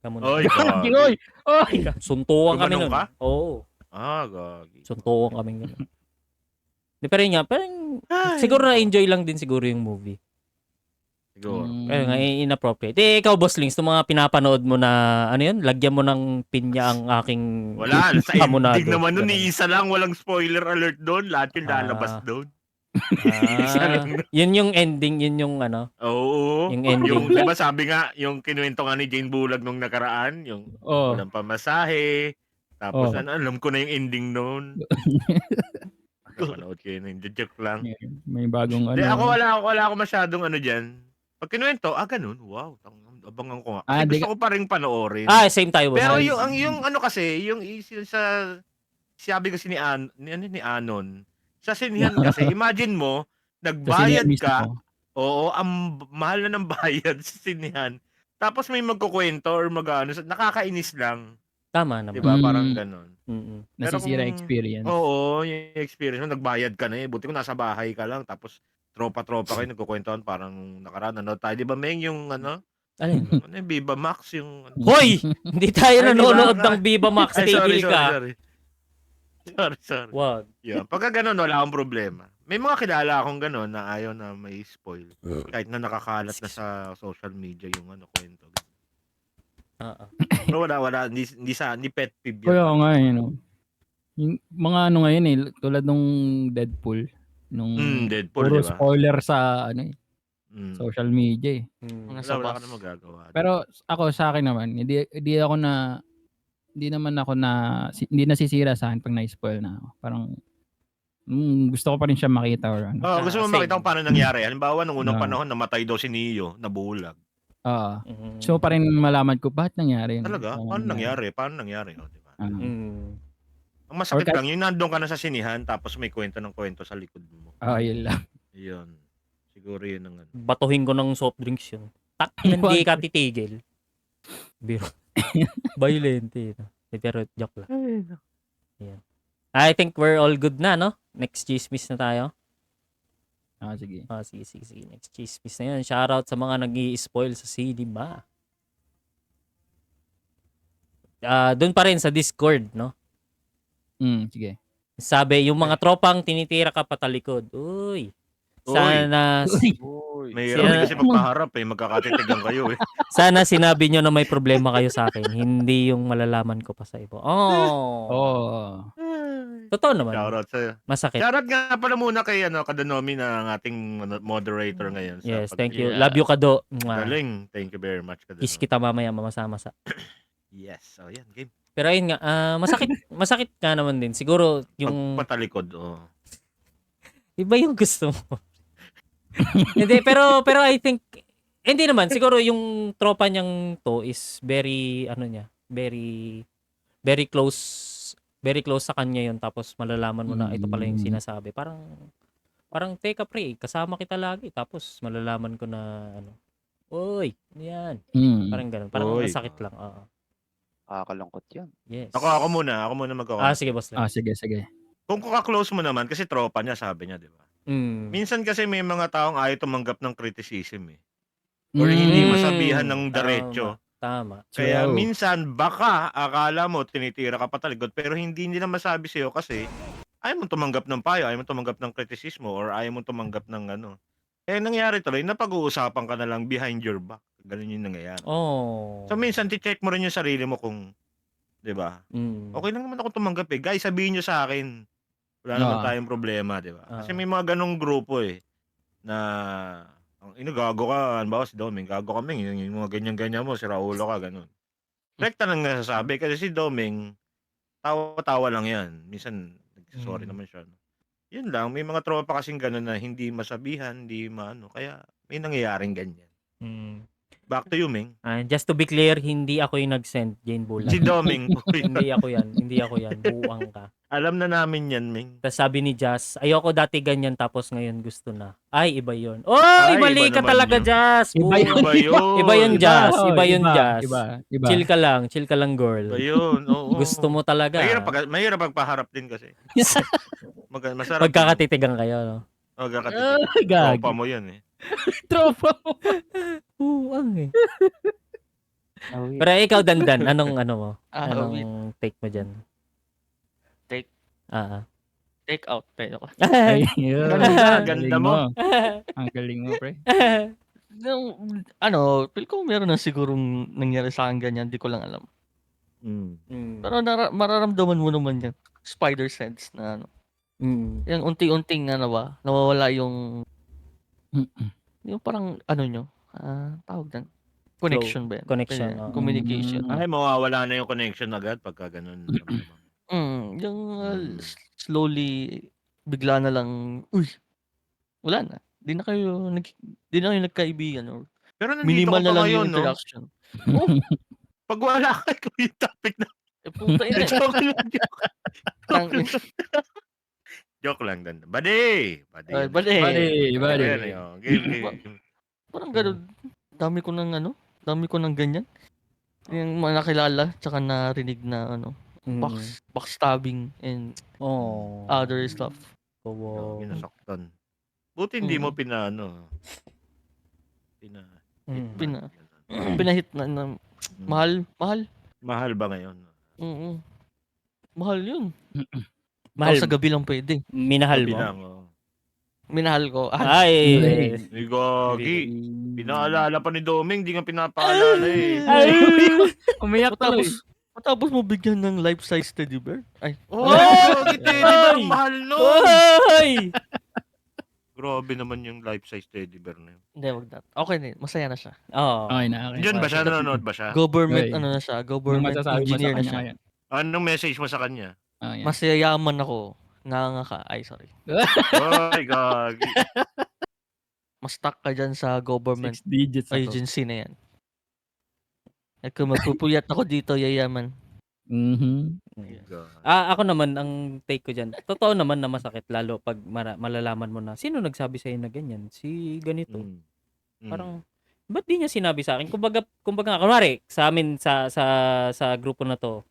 Oy, suntukan kami nun. Oo. Gagi. Suntukan kami nun. Pero yun nga, siguro na-enjoy lang din siguro yung movie. Siguro. Kaya nga, inappropriate. Ikaw, Boss Lings, itong mga pinapanood mo na, lagyan mo ng pinya ang aking wala, sa hamonado. ending naman nun, isa lang, walang spoiler alert doon. Lahat yung lalabas doon. Yun yung ending, yun yung Oo. yung ending. Yung, diba sabi nga, yung kinuwento nga ni Jane Bulag nung nakaraan, yung walang pamasahe, tapos alam ko na yung ending noon. Napanood ko yun. Hindi, joke lang. May bagong Hindi, ano. ako wala ako masyadong ano dyan. Pag kinuwento, ganun. Wow, abangan ko nga. Kasi Ah, di gusto ko pa rin panoorin. Same tayo, boss. Pero Ay, yung ano kasi, yung sa sabi kasi ni Anon, sa sinihan kasi, imagine mo, sa nagbayad sinihan ka, mismo. oo, ang mahal na ng bayad sa sinihan, tapos may magkukwento or mag-ano, nakakainis lang. Tama naman. Diba? Parang Mm. ganon. Mm-mm. Pero Nasisira kung- experience. Oo, yung experience mo, nagbayad ka na eh. Buti ko nasa bahay ka lang, tapos tropa-tropa kayo, nagkukwentuhan, parang nakaraan, ano tayo, di ba, Meng, yung ano, Alin? yung Viva Max, yung ano. Hoy! Hindi tayo Ay, di nanonood ba? ng Viva Max. Ay, Tigil ka. Sorry. Wag. Yeah. Pagka ganun, wala akong problema. May mga kilala akong ganun na ayaw na may spoil. Kahit na nakakalat na sa social media yung ano, kwento. Pero wala, hindi pet peeve Kaya yan. nga eh, no? Yung mga ano ngayon eh, tulad nung Deadpool. Nung Deadpool, puro di ba? spoiler sa ano eh, Mm. social media eh. Mga Wala ka sabas. na magagawa. Pero ako sa akin naman, hindi nasisira sa akin pag na-spoil na ako. Parang gusto ko pa rin siya makita or ano. Gusto mo same. makita kung paano nangyari. Halimbawa, nung unang Ah. panahon, namatay daw si Neo, nabulag. Mm. So pa rin malaman ko bakit nangyari yun. Talaga? Paano nangyari? O, diba? Mm. Ang masakit Or kahit- lang, yung nandun ka na sa sinihan, tapos may kwento ng kwento sa likod mo. Yun lang. Yun. Siguro yun ang ano. Batuhin ko ng soft drinks yun. Hindi ka titigil. Biro. Violent eh. Pero joke lang. Yan. I think we're all good na, no? Next chismis na tayo. Sige. Sige. Next chismis na yan. Shoutout sa mga nag-i-spoil sa cinema. Doon pa rin sa Discord, no? Sige. Sabi, yung mga tropang tinitira ka patalikod. Uy. Sana May Siya- hirap kasi pagpaharap eh, magkakatitigan kayo eh. sana sinabi nyo na may problema kayo sa akin. Hindi yung malalaman ko pa sa iba. Totoo naman. Shoutout sa'yo. Masakit. Shoutout nga pala muna kay Kadanomi na ang ating moderator ngayon. sa Yes, thank you. Yeah. Love you, Kado. Mwah. Galing. Thank you very much, Kadanomi. Kiss kita mamaya, mamasa-masa. Yes. So, yan. Game. Pero ayun nga, masakit nga naman din. Siguro yung Pagpatalikod. iba yung gusto mo. Hindi, pero I think hindi naman siguro yung tropa niyang to is very very close sa kanya yun, tapos malalaman mo na ito pala yung sinasabi. Parang teka pre, kasama kita lagi, tapos malalaman ko na oy, yan. Parang ganun. Parang Oy. masakit lang. Nakakalungkot yun. Yes. Ako muna magkakaroon. Sige, boss. Sige. Kung ka-close mo naman, kasi tropa niya, sabi niya, di ba? Minsan kasi may mga taong ayaw tumanggap ng criticism eh. Or hindi masabihan ng diretso. Tama. Kaya True. minsan baka akala mo tinitira ka patalikod pero hindi nila masabi sa'yo kasi ayaw mo tumanggap ng payo, ayaw mo tumanggap ng kritisismo or ayaw mo tumanggap ng ano. Kaya nangyari tuloy, napag-uusapan ka na lang behind your back. Ganun yung nangyayari. So minsan ti-check mo rin yung sarili mo kung 'di ba? Okay lang naman ako tumanggap eh. Guys, sabihin niyo sa akin. Wala naman tayong problema, 'di ba? Kasi may mga ganong grupo eh na ang gago ka, halimbawa si Doming, gago kami, yung mga ganyan-ganyan mo, si Raulo ka, ganun. Rekta lang nasasabi kasi si Doming, tawa-tawa lang yan. Minsan, sorry naman siya. No? Yun lang, may mga tropa kasing ganun na hindi masabihan, hindi maano, kaya may nangyayaring ganyan. Back to you, Ming. Just to be clear, hindi ako yung nag-send, Jane Bulan. Si Doming. Hindi ako yan. Buang ka. Alam na namin yan, Ming. Tapos sabi ni Jazz, ayoko dati ganyan tapos ngayon gusto na. Ay, iba yun. Oy, Ay, mali iba ka naman talaga, yun. Jazz. Iba yun. Iba yun. Iba yun, Jazz. Iba yun, Jazz. Iba. Chill ka lang, girl. Iba yun, oo. Gusto mo talaga. Mahirap pagpaharap din kasi. Masarap. Magkakatitigan kayo, no? Magkakatitigan. Gag. Tropa mo yun eh. Tropa mo. Ang eh. Pero ikaw, Dandan, anong mo? Anong Anong take mo dyan? Take? Take out. Tayo ko. Ay, Ganda mo. Ang galing mo, pre. Nung, feel ko meron na sigurong nangyari sa akin ganyan, di ko lang alam. Pero mararamdaman mo naman yan. Spider sense na yung unti-unting nawawala yung parang nyo, tawag dan. Connection ba yan? Connection, Kaya, oo. communication. Ay, mawawala na yung connection agad pagka ganun. Yung slowly bigla na lang, uy, wala na. Di na kayo nagkaibigan or Pero nandito minimal ka na pa lang ngayon, yung no? interaction. Pag wala ka, ikaw yung topic na. Puta ina. Joke lang, joke. Tang- Joke lang din. Buddy! Buddy. Ay, yan bali. eh. Buddy, buddy. Ayan, yun. Game. Parang ganun. Dami ko ng ganyan. Yung mga nakilala, tsaka narinig na backstabbing and Oh. other stuff. Wow. Pinasaktan. Buti hindi mo pinaano. Pinahit na mahal. Mahal ba ngayon? Mahal yun. Mahal. Sa gabi lang pwede. Minahal mo? Bilang, oh. Minahal ko. Ay. Ni Gogi. Pinaalala pa ni Doming, di nga pinapaalala eh. Umiyak tuloy. Matapos mo bigyan ng life-size teddy bear? Ay. Oh, Gogi, teddy bear, ang mahal nun. Ay! Grabe naman yung life-size teddy bear na yun. Hindi, wag na. Okay na yun. Masaya na siya. Oh. Okay na, okay. Diyan ba siya? Nanonood ba siya? Government, Okay. na siya. Anong Government masasabi mo sa engineer na kanya siya. ngayon? Anong message mo sa kanya? Oh, yan. Mas yayaman ako. Nanganga ka. Ay, sorry. Ay, Gogi. Mas stuck ka dyan sa government 6 digits ako. agency na yan. At kung magpupuyat ako dito, yayaman. Mhm. Ako naman, ang take ko dyan, totoo naman na masakit, lalo pag malalaman mo na, sino nagsabi sa'yo na ganyan? Si ganito. Parang, ba't di niya sinabi sa akin? Kumbaga kunwari, sa amin, sa grupo na to,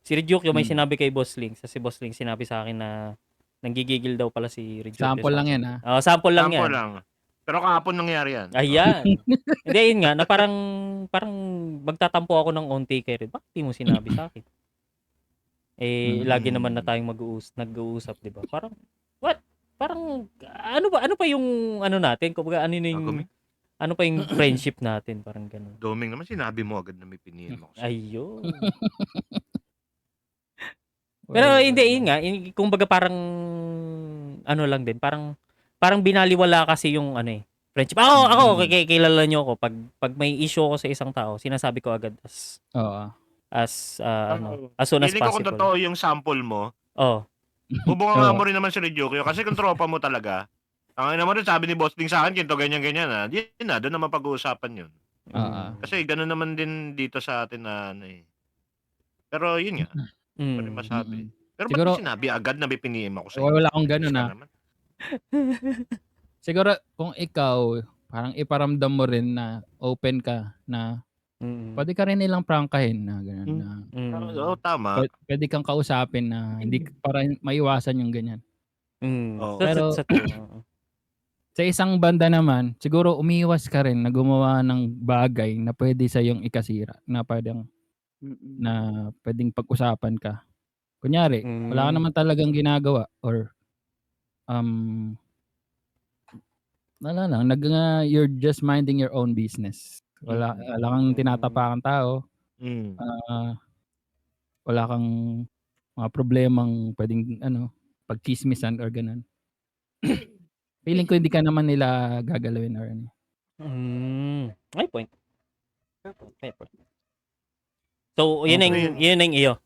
si Ryukyo may sinabi kay Boss Ling. Si Boss Ling sinabi sa akin na nanggigigil daw pala si Ryukyo. Sample lang yan, ha? Sample lang yan. Sample lang. Pero kahapon nangyari yan. Ayan. Hindi, yun nga, na parang magtatampo ako ng onti kay Red. Bakit di mo sinabi sa akin? Lagi naman na tayong nag-uusap, di ba? Parang, what? Parang, ano pa yung, natin? Kumbaga, ano pa yung friendship natin? Parang ganun. Doming naman, sinabi mo agad na may piniin mo. Ayun. Pero hindi, yun nga. Kumbaga parang, lang din. Parang binaliwala kasi yung, friendship. Ako, kilala nyo ako. Pag may issue ako sa isang tao, sinasabi ko agad as soon as Feeling ko kung possible. totoo yung sample mo, bubunga mo rin naman si Ryukyo. Kasi kung tropa mo talaga, ang ina mo rin sabi ni Boss Ding sa akin, kinto ganyan-ganyan na. Di na, doon naman pag-uusapan yun. Kasi gano'n naman din dito sa atin na Pero yun nga, pa rin masabi. Pero Siguro, ba't mo sinabi agad na may piniim ako sa'yo? wala akong ganun, Ka ha? naman. Siguro, kung ikaw, parang iparamdam mo rin na open ka, na pwede ka rin nilang prangkahin na gano'n. Oo, tama. Pwede kang kausapin na hindi para maiwasan yung ganyan. Pero sa isang banda naman, siguro umiwas ka rin na gumawa ng bagay na pwede sa yung ikasira, na pwedeng pag-usapan ka. Kunyari, wala ka naman talagang ginagawa or wala lang, you're just minding your own business. Wala kang tinatapakang tao. Wala kang mga problemang pwedeng pagchismisan or ganun. Feeling ko hindi ka naman nila gagalawin or ano. May point. So, yun ang iyo.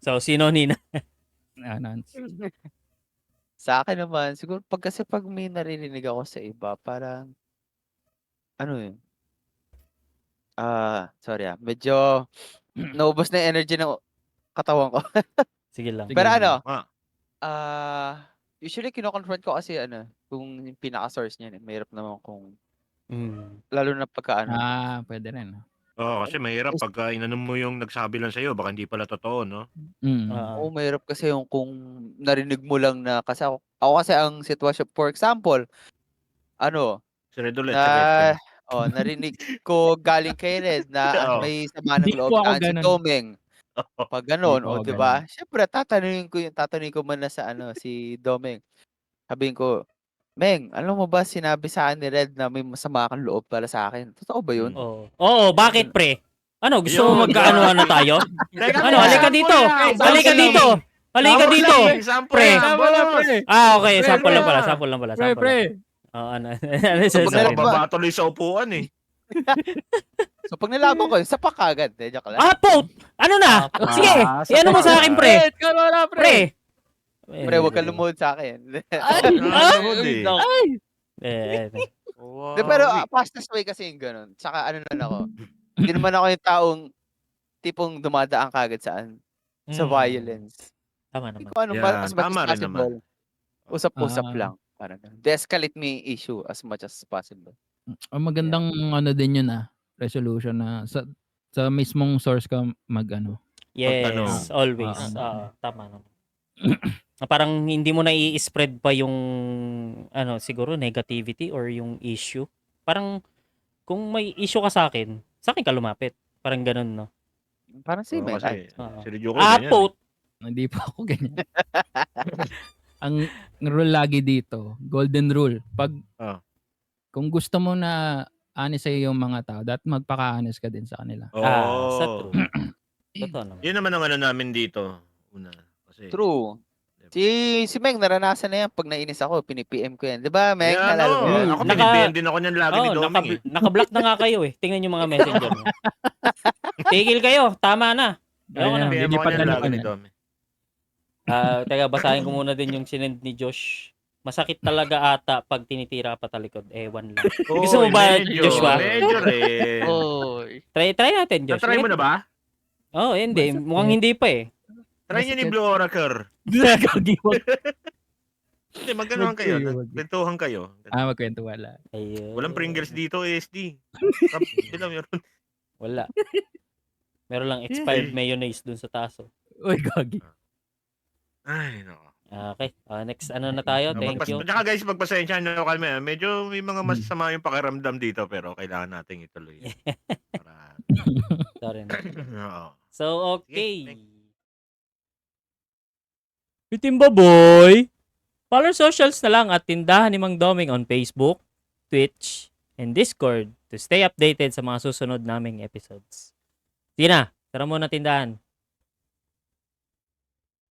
So, sino Nina? Sa akin naman, siguro kasi pag may naririnig ako sa iba, parang sorry medyo naubos na yung energy ng katawan ko. Sige lang. Pero usually kino-confront ko kasi kung yung pinaka-source niya, mahirap naman kung lalo na pagka pwede rin. Oo, kasi mahirap pagka inanom mo yung nagsabi lang sa'yo, baka hindi pala totoo, no? Oo, mahirap kasi yung kung narinig mo lang na, kasi ako kasi ang sitwasyon, for example, Si Red ulit, narinig ko galing kay Red na may sama ng loob na si Domeng. Pag gano'n, di ba? Siyempre, tatanungin ko muna sa si Domeng. Sabihin ko, Meng, alam mo ba sinabi sa akin ni Red na may masama kang loob para sa akin? Totoo ba yun? Oo, bakit pre? Gusto mo magkaanoan na tayo? Halika dito. Halika dito. Halika dito. Pre. Okay, sample lang pala. Pre. Ano Babatuloy sa upuan eh. So pag nalaman ko, sapak agad. Joke lang. Pout! Ano na? Sige, ano mo sa akin, pre? Pre! Pre, huwag ka lumuhod sa akin. Lumuhod eh. De, pero fastest way kasi yung ganun. Saka ano naman ako. Hindi naman ako yung taong tipong dumadaan kagad saan sa violence. Tama naman. Kung ano, Yeah, as much tama as rin possible. Usap-usap lang. Parang ganun. De-escalate mo yung issue as much as possible. Magandang ano din yun resolution na sa mismong source ka mag-ano. Yes, always. Tama naman. Parang hindi mo na i-spread pa yung siguro negativity or yung issue. Parang kung may issue ka sa akin ka lumapit. Parang ganun, no? Parang same eh. Kasi, Oo. si Ryuko ganyan. Pout! Hindi pa ako ganyan. Ang rule lagi dito, golden rule. Kung gusto mo na honest sa'yo yung mga tao, dapat magpaka-honest ka din sa kanila. Sa true. Totoo naman. Yun naman ang ano namin dito. Una. Kasi, True. Si Meng, naranasan na yan. Pag nainis ako, pinipm ko yan. Di ba, Meng? yeah, Nalala mo yan? ako pinipm din ako niyan lagi ni Doming. Naka-block na nga kayo eh. Tingnan yung mga messenger mo. Tigil kayo. Tama na. Ayoko na. Pinipm ako niyan lagi ni Doming. Teka, basahin ko muna din yung sinend ni Josh. Masakit talaga ata pag tinitira pa talikod. Ewan lang. Gusto mo ba, Joshua? Medyo rin. Try natin, Josh. Na-try mo na ba? Hindi. Mukhang hindi pa eh. Try nyo ni Blue Oracle. Gagi mo. Hindi, magkanoan kayo. Nagkwentuhan kayo. Magkwento wala. Ayun. Walang Pringles dito, SD. Wala. Meron lang expired mayonnaise dun sa taso. Uy, gagi. Ay, no. Okay. Next, na tayo? Thank you. Tsaka guys, magpasensya nyo kami. Medyo may mga masama yung pakiramdam dito, pero kailangan natin ituloy. Para... Sorry na. Oo. So, okay. Sige, Bitimba boy! Follow socials na lang at tindahan ni Mang Doming on Facebook, Twitch, and Discord to stay updated sa mga susunod naming episodes. Sige na, tara muna tindahan.